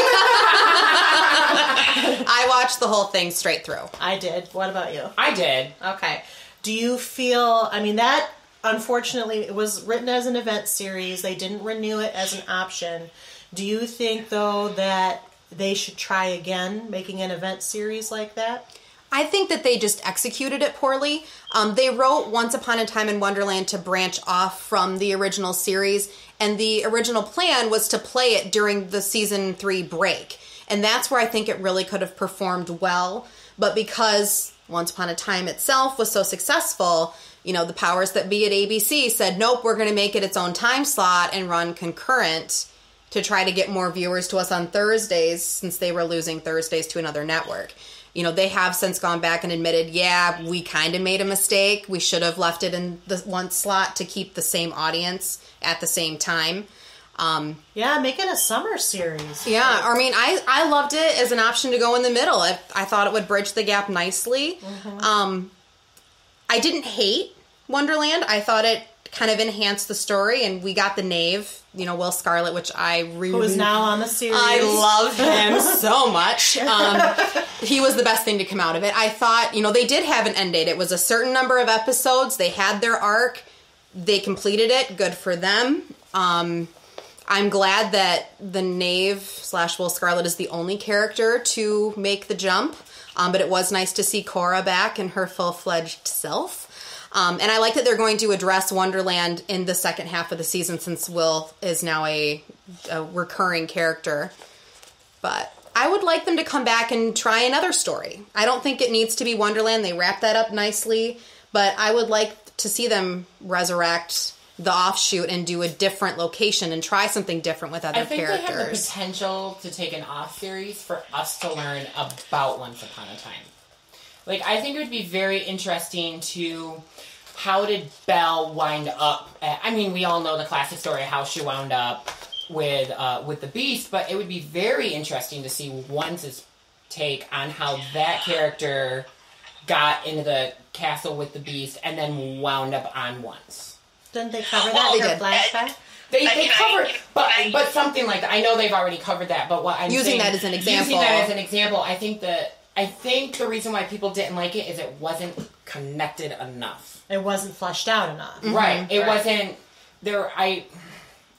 I watched the whole thing straight through. I did. What about you? I did. Okay. Do you feel, that unfortunately it was written as an event series. They didn't renew it as an option. Do you think, though, that they should try again making an event series like that? I think that they just executed it poorly. They wrote Once Upon a Time in Wonderland to branch off from the original series, and the original plan was to play it during the season 3 break. And that's where I think it really could have performed well. But because Once Upon a Time itself was so successful, the powers that be at ABC said, nope, we're going to make it its own time slot and run concurrent to try to get more viewers to us on Thursdays, since they were losing Thursdays to another network. They have since gone back and admitted, yeah, we kind of made a mistake. We should have left it in the one slot to keep the same audience at the same time. Yeah, make it a summer series. Yeah, I loved it as an option to go in the middle. I thought it would bridge the gap nicely. Mm-hmm. I didn't hate Wonderland. I thought it kind of enhanced the story, and we got the knave, Will Scarlet, which who is now on the series. I love him so much. He was the best thing to come out of it. I thought, they did have an end date. It was a certain number of episodes. They had their arc. They completed it. Good for them. I'm glad that the knave / Will Scarlet is the only character to make the jump. But it was nice to see Cora back in her full-fledged self. And I like that they're going to address Wonderland in the second half of the season, since Will is now a recurring character. But I would like them to come back and try another story. I don't think it needs to be Wonderland. They wrapped that up nicely. But I would like to see them resurrect the offshoot and do a different location and try something different with other characters. I think they have the potential to take an off series for us to learn about Once Upon a Time. I think it would be very interesting to how did Belle wind up I mean, we all know the classic story of how she wound up with the Beast, but it would be very interesting to see Once's take on how that character got into the castle with the Beast and then wound up on Once. Didn't they cover that in their flashback? They covered, but something like that. I know they've already covered that, but what I'm using saying, that as an example. Using that as an example, I think the reason why people didn't like it is it wasn't connected enough. It wasn't fleshed out enough. Mm-hmm. Right. It wasn't there. I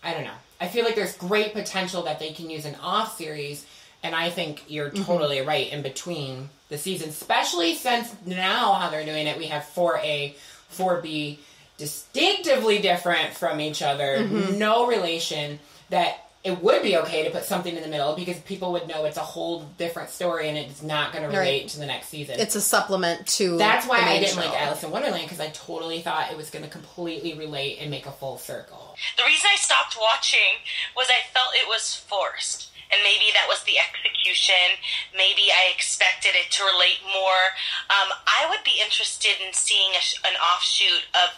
don't know. I feel like there's great potential that they can use an off series, and I think you're totally right in between the seasons, especially since now how they're doing it, we have 4A, 4B, distinctively different from each other, no relation, that it would be okay to put something in the middle because people would know it's a whole different story and it's not going to relate to the next season. It's a supplement to That's why the main I didn't show. like Alice in Wonderland, because I totally thought it was going to completely relate and make a full circle. The reason I stopped watching was I felt it was forced. And maybe that was the execution. Maybe I expected it to relate more. I would be interested in seeing an offshoot of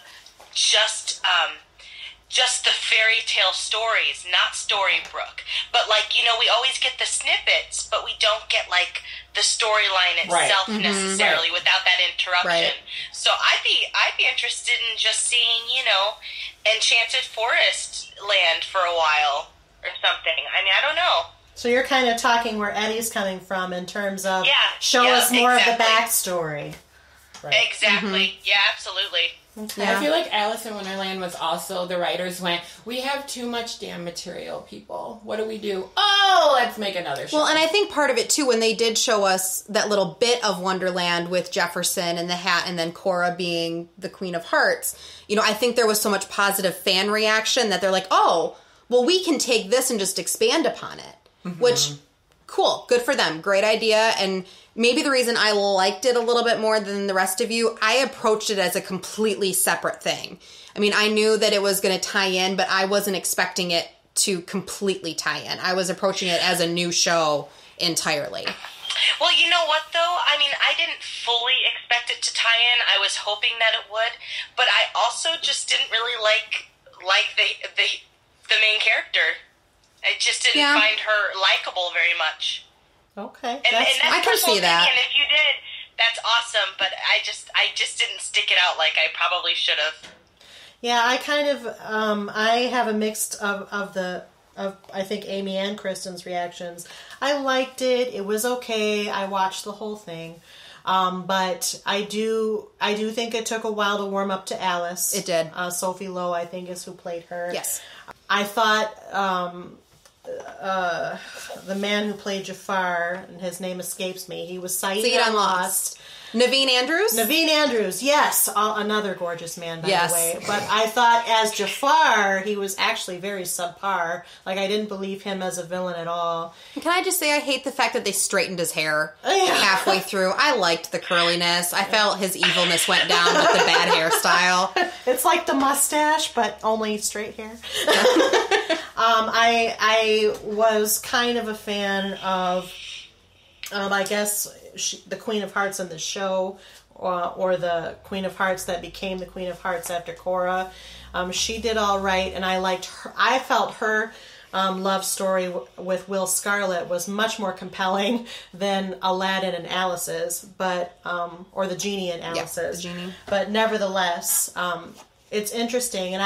just the fairy tale stories, not Storybrooke. But, like, you know, we always get the snippets, but we don't get, like, the storyline itself necessarily without that interruption. Right. So I'd be interested in just seeing, you know, Enchanted Forest land for a while or something. I mean, I don't know. So you're kind of talking where Eddie's coming from in terms of show Yeah, us more of the exactly. backstory. Right. Exactly. Yeah, absolutely. Okay. I feel like Alice in Wonderland was also, the writers went, we have too much damn material, people. What do we do? Oh, let's make another show. Well, and I think part of it, too, when they did show us that little bit of Wonderland with Jefferson and the hat and then Cora being the Queen of Hearts, you know, I think there was so much positive fan reaction that they're like, oh, well, we can take this and just expand upon it. Which, cool, good for them. Great idea. And maybe the reason I liked it a little bit more than the rest of you, I approached it as a completely separate thing. I mean, I knew that it was going to tie in, but I wasn't expecting it to completely tie in. I was approaching it as a new show entirely. Well, you know what, though? I mean, I didn't fully expect it to tie in. I was hoping that it would. But I also just didn't really like the main character. I just didn't find her likable very much. Okay. And that's I can personal see that. opinion. If you did, that's awesome. But I just didn't stick it out like I probably should have. Yeah, I kind of, I have a mix of I think Amie and Kristen's reactions. I liked it. It was okay. I watched the whole thing. But I do think it took a while to warm up to Alice. It did. Sophie Lowe, I think, is who played her. Yes. I thought the man who played Jafar, and his name escapes me, he was Saeed on Lost. Naveen Andrews? Naveen Andrews, yes. Another gorgeous man, by Yes. the way. But I thought as Jafar, he was actually very subpar. Like, I didn't believe him as a villain at all. Can I just say I hate the fact that they straightened his hair Yeah. halfway through. I liked the curliness. I felt his evilness went down with the bad hairstyle. It's like the mustache, but only straight hair. I was kind of a fan of, I guess, the Queen of Hearts in the show, or the Queen of Hearts that became the Queen of Hearts after Cora. She did all right, and I liked her. I felt her love story with Will Scarlet was much more compelling than Aladdin and Alice's, but or the Genie and Alice's. Yeah, the Genie. But nevertheless, it's interesting, and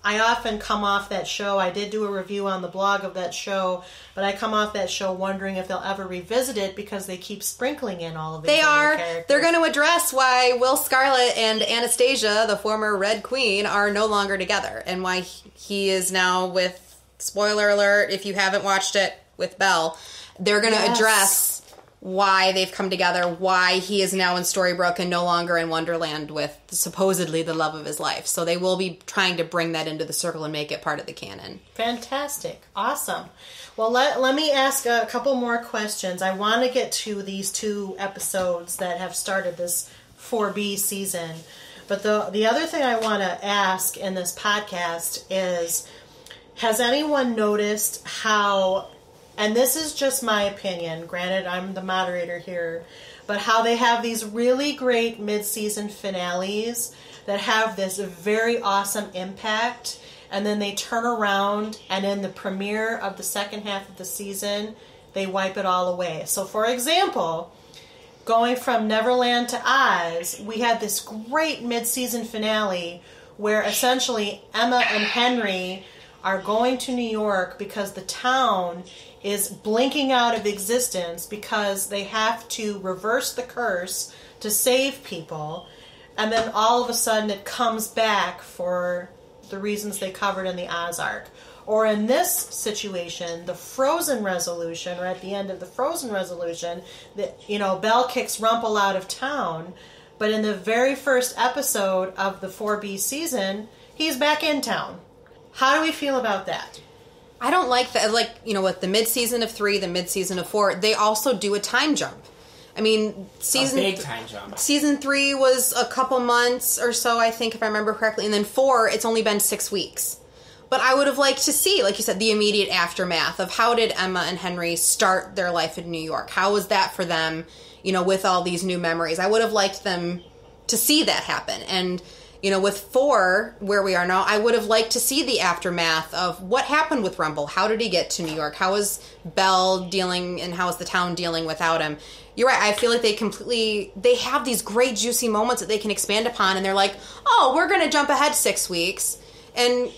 I often come off that show. I did do a review on the blog of that show, but I come off that show wondering if they'll ever revisit it because they keep sprinkling in all of these other characters. They're going to address why Will Scarlet and Anastasia, the former Red Queen, are no longer together, and why he is now with, spoiler alert, if you haven't watched it, with Belle. They're going to address why they've come together, why he is now in Storybrooke and no longer in Wonderland with supposedly the love of his life. So they will be trying to bring that into the circle and make it part of the canon. Fantastic. Awesome. Well, let me ask a couple more questions. I want to get to these 2 episodes that have started this 4B season. But the other thing I want to ask in this podcast is, has anyone noticed how and this is just my opinion, granted I'm the moderator here, but how they have these really great mid-season finales that have this very awesome impact, and then they turn around and in the premiere of the second half of the season, they wipe it all away. So for example, going from Neverland to Oz, we had this great mid-season finale where essentially Emma and Henry are going to New York because the town is blinking out of existence because they have to reverse the curse to save people, and then all of a sudden it comes back for the reasons they covered in the Oz arc. Or in this situation, the Frozen resolution, or at the end of the Frozen resolution, Belle kicks Rumple out of town, but in the very first episode of the 4B season, he's back in town. How do we feel about that? I don't like that. Like, with the mid-season of 3, the mid-season of 4, they also do a time jump. I mean, a big time jump. Season 3 was a couple months or so, I think, if I remember correctly. And then 4, it's only been 6 weeks. But I would have liked to see, like you said, the immediate aftermath of how did Emma and Henry start their life in New York? How was that for them, with all these new memories? I would have liked them to see that happen. And, with 4, where we are now, I would have liked to see the aftermath of what happened with Rumble. How did he get to New York? How is Belle dealing, and how is the town dealing without him? You're right. I feel like they have these great juicy moments that they can expand upon, and they're like, oh, we're going to jump ahead 6 weeks. And,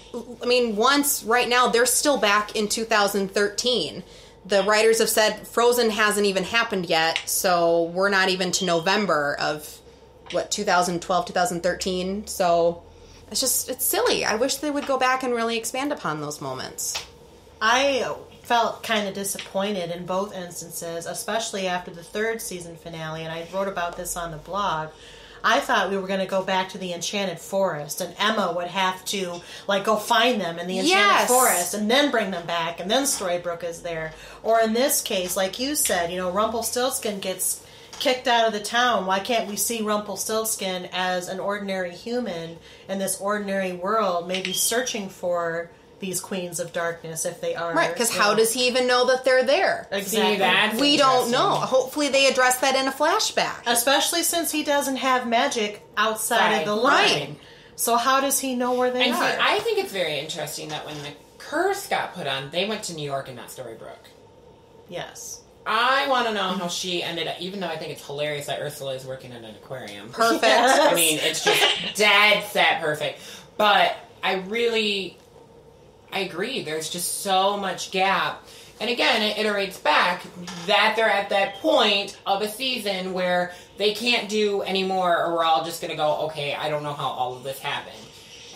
I mean, right now, they're still back in 2013. The writers have said Frozen hasn't even happened yet, so we're not even to November of, 2012, 2013. So it's silly. I wish they would go back and really expand upon those moments. I felt kind of disappointed in both instances, especially after the 3rd season finale, and I wrote about this on the blog. I thought we were going to go back to the Enchanted Forest, and Emma would have to, go find them in the Enchanted Forest, and then bring them back, and then Storybrooke is there. Or in this case, like you said, Rumpelstiltskin gets kicked out of the town. Why can't we see Rumpelstiltskin as an ordinary human in this ordinary world, maybe searching for these Queens of Darkness if they are. Right, because how does he even know that they're there? Exactly. We don't know. Hopefully they address that in a flashback. Especially since he doesn't have magic outside of the line. Right. So how does he know where they are? See, I think it's very interesting that when the curse got put on, they went to New York and not Storybrooke. Yes. I want to know how she ended up, even though I think it's hilarious that Ursula is working in an aquarium. Perfect. Yes. I mean, it's just dead set perfect. But I agree. There's just so much gap. And again, it iterates back that they're at that point of a season where they can't do anymore, or we're all just going to go, okay, I don't know how all of this happened.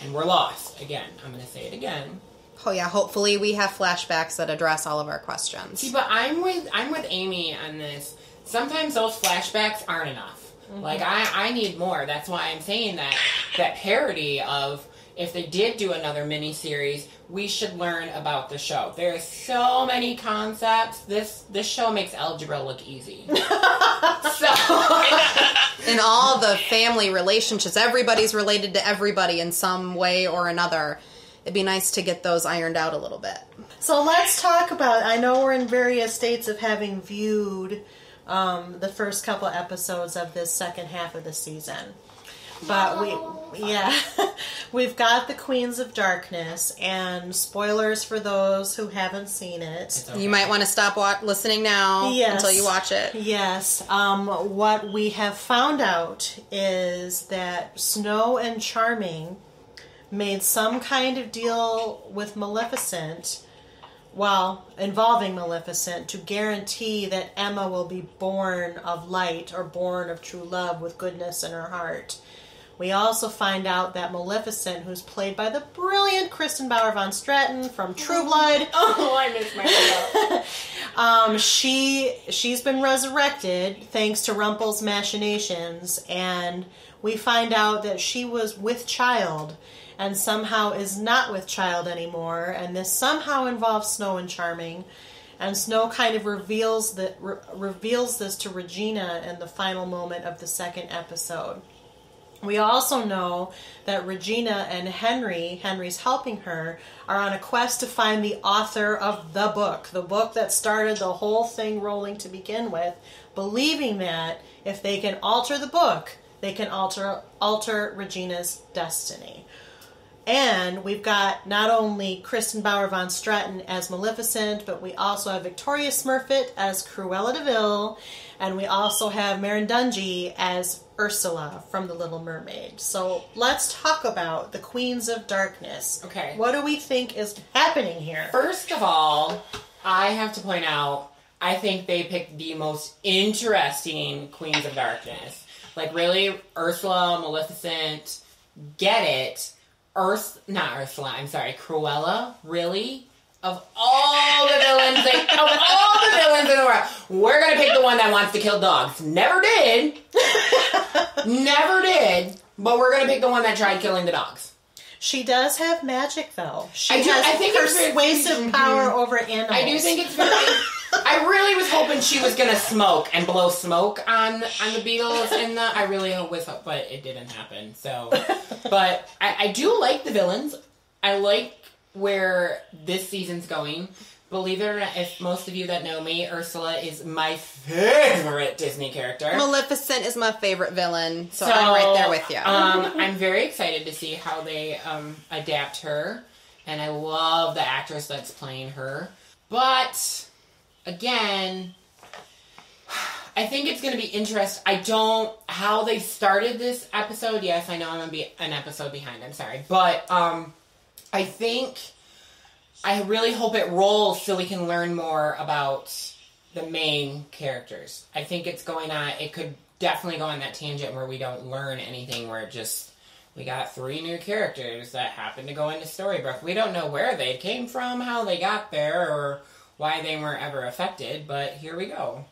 And we're lost. Again, I'm going to say it again. Oh yeah, hopefully we have flashbacks that address all of our questions. See, but I'm with Amie on this. Sometimes those flashbacks aren't enough. Mm-hmm. Like, I need more. That's why I'm saying that parody of, if they did do another miniseries, we should learn about the show. There are so many concepts. This show makes algebra look easy. So, in all the family relationships, everybody's related to everybody in some way or another. It'd be nice to get those ironed out a little bit. So let's talk about, I know we're in various states of having viewed the first couple episodes of this second half of the season. But we've got the Queens of Darkness, and spoilers for those who haven't seen it. Okay. You might want to stop listening now until you watch it. Yes. What we have found out is that Snow and Charming made some kind of deal with Maleficent, involving Maleficent, to guarantee that Emma will be born of light, or born of true love with goodness in her heart. We also find out that Maleficent, who's played by the brilliant Kristen Bauer von Straten from True Blood. Oh, I missed myself. She's been resurrected thanks to Rumple's machinations, and we find out that she was with child and somehow is not with child anymore, and this somehow involves Snow and Charming, and Snow kind of reveals this to Regina in the final moment of the second episode. We also know that Regina and Henry's helping her, are on a quest to find the author of the book that started the whole thing rolling to begin with, believing that if they can alter the book, they can alter Regina's destiny. And we've got not only Kristen Bauer von Straten as Maleficent, but we also have Victoria Smurfit as Cruella de Vil, and we also have Marin Dungy as Ursula from The Little Mermaid. So let's talk about the Queens of Darkness. Okay. What do we think is happening here? First of all, I have to point out, I think they picked the most interesting Queens of Darkness. Like, really, Ursula, Maleficent, get it. Cruella, really? Of all the villains, in the world, we're gonna pick the one that wants to kill dogs. Never did, but we're gonna pick the one that tried killing the dogs. She does have magic, though. I think persuasive power over animals. I do think it's very... I really was hoping she was gonna smoke and blow smoke on the Beatles I really was, but it didn't happen. So, but I do like the villains. I like where this season's going. Believe it or not, if most of you that know me, Ursula is my favorite Disney character. Maleficent is my favorite villain, so I'm right there with you. I'm very excited to see how they adapt her, and I love the actress that's playing her. But again, I think it's going to be interesting. How they started this episode, yes, I know I'm going to be an episode behind, I'm sorry. But I really hope it rolls so we can learn more about the main characters. I think it could definitely go on that tangent where we don't learn anything, where we got 3 new characters that happen to go into Storybrooke. We don't know where they came from, how they got there, or why they weren't ever affected, but here we go.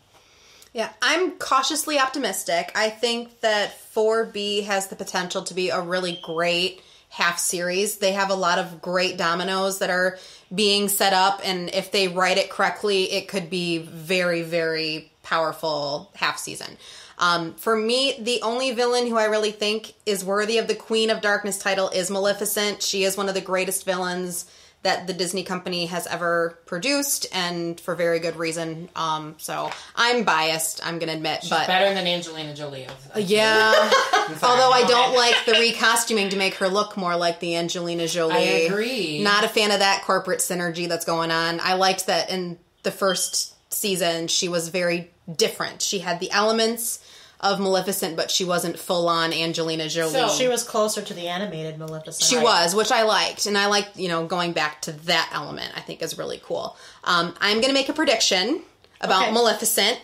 Yeah, I'm cautiously optimistic. I think that 4B has the potential to be a really great half series. They have a lot of great dominoes that are being set up, and if they write it correctly, it could be very, very powerful half season. For me, the only villain who I really think is worthy of the Queen of Darkness title is Maleficent. She is one of the greatest villains that the Disney company has ever produced, and for very good reason. So I'm biased, I'm going to admit. She's but better than Angelina Jolie. Yeah. Although I don't like the recostuming to make her look more like the Angelina Jolie. I agree. Not a fan of that corporate synergy that's going on. I liked that in the first season she was very different. She had the elements of Maleficent, but she wasn't full-on Angelina Jolie. So she was closer to the animated Maleficent. She was, which I liked. And I liked, going back to that element, I think is really cool. I'm going to make a prediction about Maleficent,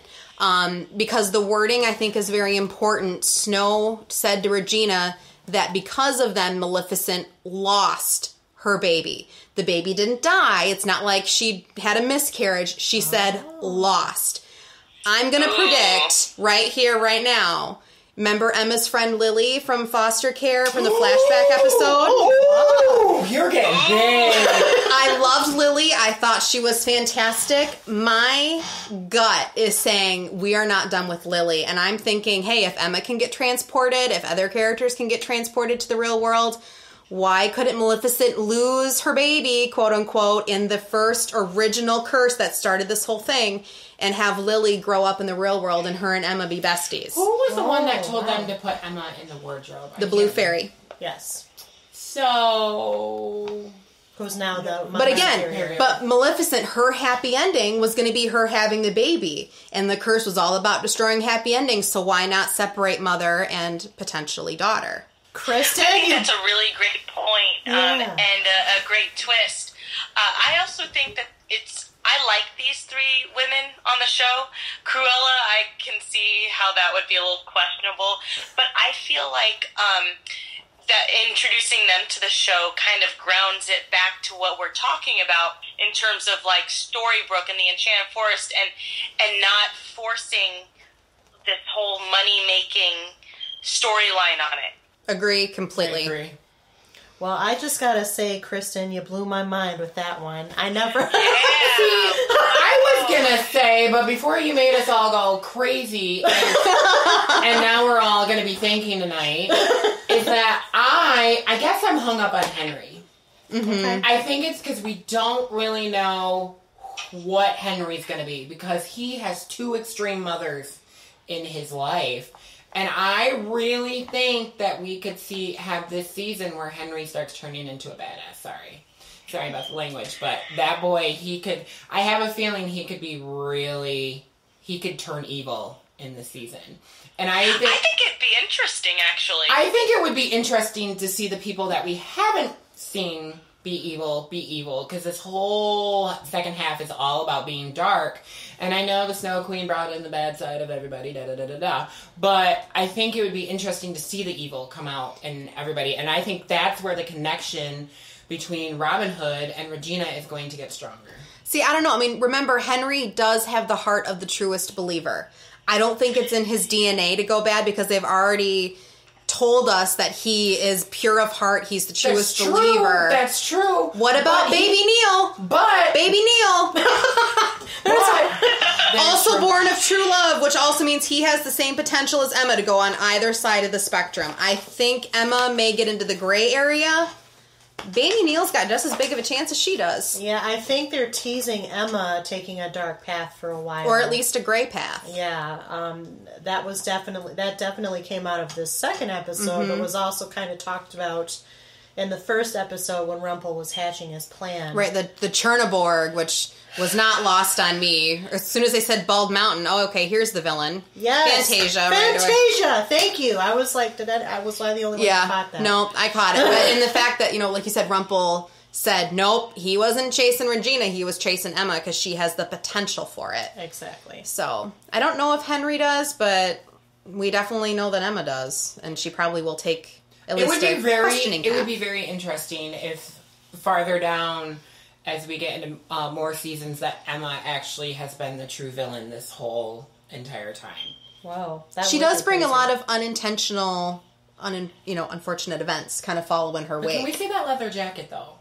because the wording, I think, is very important. Snow said to Regina that because of them, Maleficent lost her baby. The baby didn't die. It's not like she had a miscarriage. She said lost. I'm going to predict right here, right now. Remember Emma's friend Lily from foster care from the flashback episode? Oh, you're getting big. I loved Lily. I thought she was fantastic. My gut is saying we are not done with Lily. And I'm thinking, hey, if Emma can get transported, if other characters can get transported to the real world, why couldn't Maleficent lose her baby, quote unquote, in the first original curse that started this whole thing, and have Lily grow up in the real world and her and Emma be besties? Who was the one that told them to put Emma in the wardrobe? The Blue Fairy. Yes. So... Who's now the... But again, but Maleficent, her happy ending was going to be her having the baby. And the curse was all about destroying happy endings, so why not separate mother and potentially daughter? Kristen? I think that's a really great point, and a great twist. I also think that I like these 3 women on the show. Cruella, I can see how that would be a little questionable, but I feel like that introducing them to the show kind of grounds it back to what we're talking about in terms of like Storybrooke and the Enchanted Forest, and not forcing this whole money-making storyline on it. Agree completely. I agree. Well, I just gotta say, Kristen, you blew my mind with that one. I never... I was going to say, but before you made us all go crazy, and now we're all going to be thinking tonight, is that I guess I'm hung up on Henry. Mm-hmm. I think it's because we don't really know what Henry's going to be, because he has two extreme mothers in his life. And I really think that we could have this season where Henry starts turning into a badass. Sorry about the language, but that boy, I have a feeling he could turn evil in this season. And I think it'd be interesting, actually. I think it would be interesting to see the people that we haven't seen be evil, because this whole second half is all about being dark. And I know the Snow Queen brought in the bad side of everybody, but I think it would be interesting to see the evil come out in everybody. And I think that's where the connection between Robin Hood and Regina is going to get stronger. See, I don't know. I mean, remember, Henry does have the heart of the truest believer. I don't think it's in his DNA to go bad, because they've already told us that he is pure of heart. He's the truest believer. That's true. What about Baby Neil? Baby Neil. Also born of true love, which also means he has the same potential as Emma to go on either side of the spectrum. I think Emma may get into the gray area. Baby Neil's got just as big of a chance as she does. Yeah, I think they're teasing Emma taking a dark path for a while. Or at least a gray path. Yeah, that definitely came out of this second episode, but was also kind of talked about in the first episode when Rumpel was hatching his plan. Right, the Chernoborg, which was not lost on me. As soon as they said Bald Mountain, oh, okay, here's the villain. Yes. Fantasia. Fantasia, thank you. I was like, was I the only one who caught that? No, I caught it. But in the fact that, like you said, Rumpel said, nope, he wasn't chasing Regina, he was chasing Emma, because she has the potential for it. Exactly. So, I don't know if Henry does, but we definitely know that Emma does, and she probably will take at least a questioning path. It would be very interesting if farther down, as we get into more seasons, that Emma actually has been the true villain this whole entire time. Wow. She does bring a lot of unintentional, unfortunate events kind of follow in her wake. Can we see that leather jacket, though?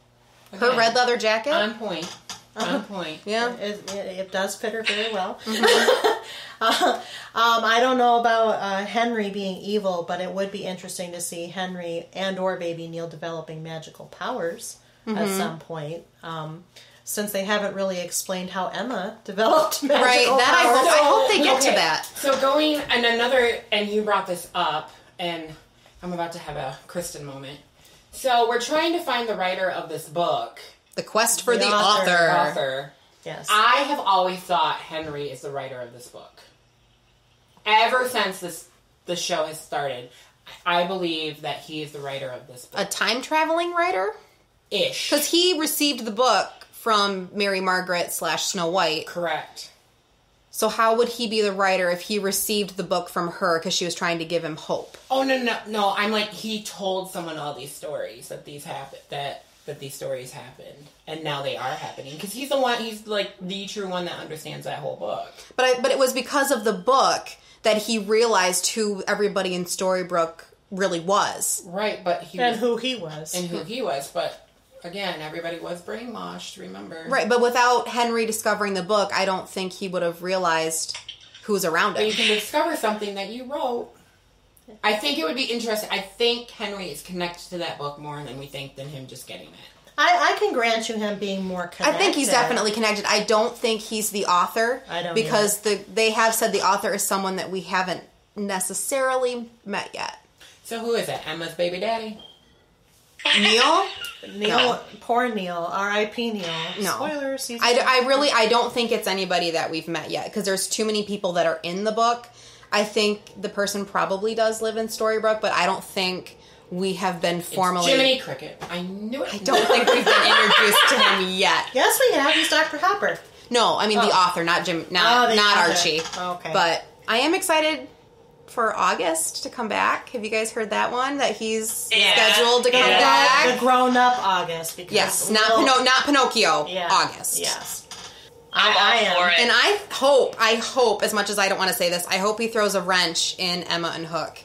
Again, her red leather jacket? On point. On point. Yeah. It does fit her very well. I don't know about Henry being evil, but it would be interesting to see Henry and or Baby Neil developing magical powers at some point. Since they haven't really explained how Emma developed magical powers. I hope they get to that. So and you brought this up, and I'm about to have a Kristen moment. So we're trying to find the writer of this book. The quest for the author. Yes. I have always thought Henry is the writer of this book. Ever since the show has started, I believe that he is the writer of this book. A time-traveling writer? Ish. Because he received the book from Mary Margaret / Snow White. Correct. So how would he be the writer if he received the book from her because she was trying to give him hope? Oh, no. I'm like, he told someone all these stories that these happened, that these stories happened, and now they are happening. Because he's like the true one that understands that whole book. But it was because of the book that he realized who everybody in Storybrooke really was. Right, but who he was. And who he was, but... Again, everybody was brainwashed, remember? Right, but without Henry discovering the book, I don't think he would have realized who was around him. But you can discover something that you wrote. I think it would be interesting. I think Henry is connected to that book more than we think than him just getting it. I can grant you him being more connected. I think he's definitely connected. I don't think he's the author. I don't because they have said the author is someone that we haven't necessarily met yet. So who is it? Emma's baby daddy? Neil? No. Poor Neil. R.I.P. Neil. No. Spoilers. I don't think it's anybody that we've met yet, because there's too many people that are in the book. I think the person probably does live in Storybrooke, but I don't think we have been formally... It's Jiminy Cricket. I knew it. I don't think we've been introduced to him yet. Yes, we have. He's Dr. Hopper. No, I mean the author, not Archie. Okay. But I am excited for August to come back. Have you guys heard that one? That he's scheduled to come back? The grown-up August. Because yes, not Pinocchio. Yeah. August. Yes. I am for it. And I hope, as much as I don't want to say this, I hope he throws a wrench in Emma and Hook.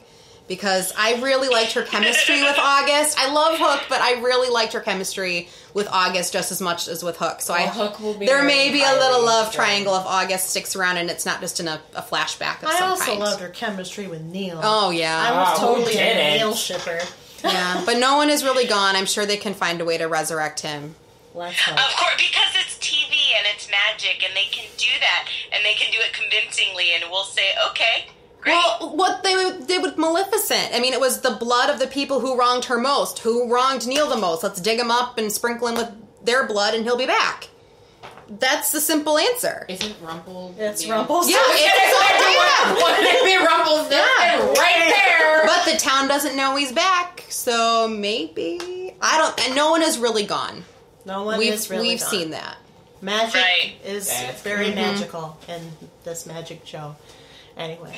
because I really liked her chemistry with August. I love Hook, but I really liked her chemistry with August just as much as with Hook. So Hook will be there may be a little Kylie, love so. triangle if August sticks around and it's not just in a flashback of I some also kind. loved her chemistry with Neil. Oh, yeah. I was Oh, who totally a didn't? Neil shipper. Yeah, but no one is really gone. I'm sure they can find a way to resurrect him. Let's hope. Of course, because it's TV and it's magic, and they can do that, and they can do it convincingly, and we'll say, okay, great. Well, what they did with Maleficent, I mean, it was the blood of the people who wronged her most, who wronged Neil the most. Let's dig him up and sprinkle him with their blood, and he'll be back. That's the simple answer. Isn't Rumple? It's Rumpelstiltskin. Yeah, it's Wouldn't it be Rumpelstiltskin right there? But the town doesn't know he's back, so maybe I don't. And no one is really gone. No one We've is really gone. seen that. Magic Right. is That's very magical in this magic show. Anyway.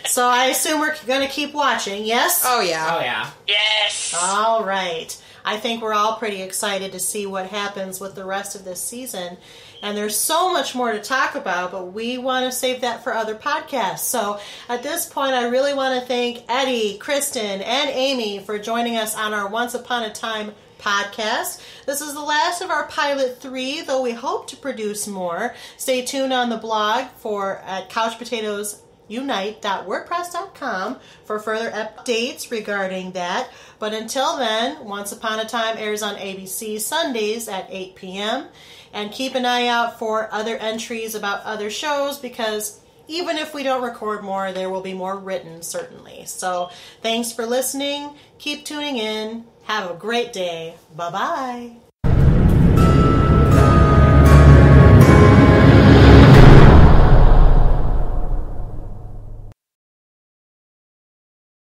So I assume we're going to keep watching, yes? Oh yeah. Oh yeah. Yes. All right. I think we're all pretty excited to see what happens with the rest of this season. And there's so much more to talk about, but we want to save that for other podcasts. So at this point, I really want to thank Eddie, Kristen, and Amie for joining us on our Once Upon a Time podcast. This is the last of our pilot 3, though we hope to produce more. Stay tuned on the blog at couchpotatoesunite.wordpress.com for further updates regarding that. But until then, Once Upon a Time airs on ABC Sundays at 8 p.m. And keep an eye out for other entries about other shows, because even if we don't record more, there will be more written, certainly. So thanks for listening. Keep tuning in. Have a great day. Bye-bye.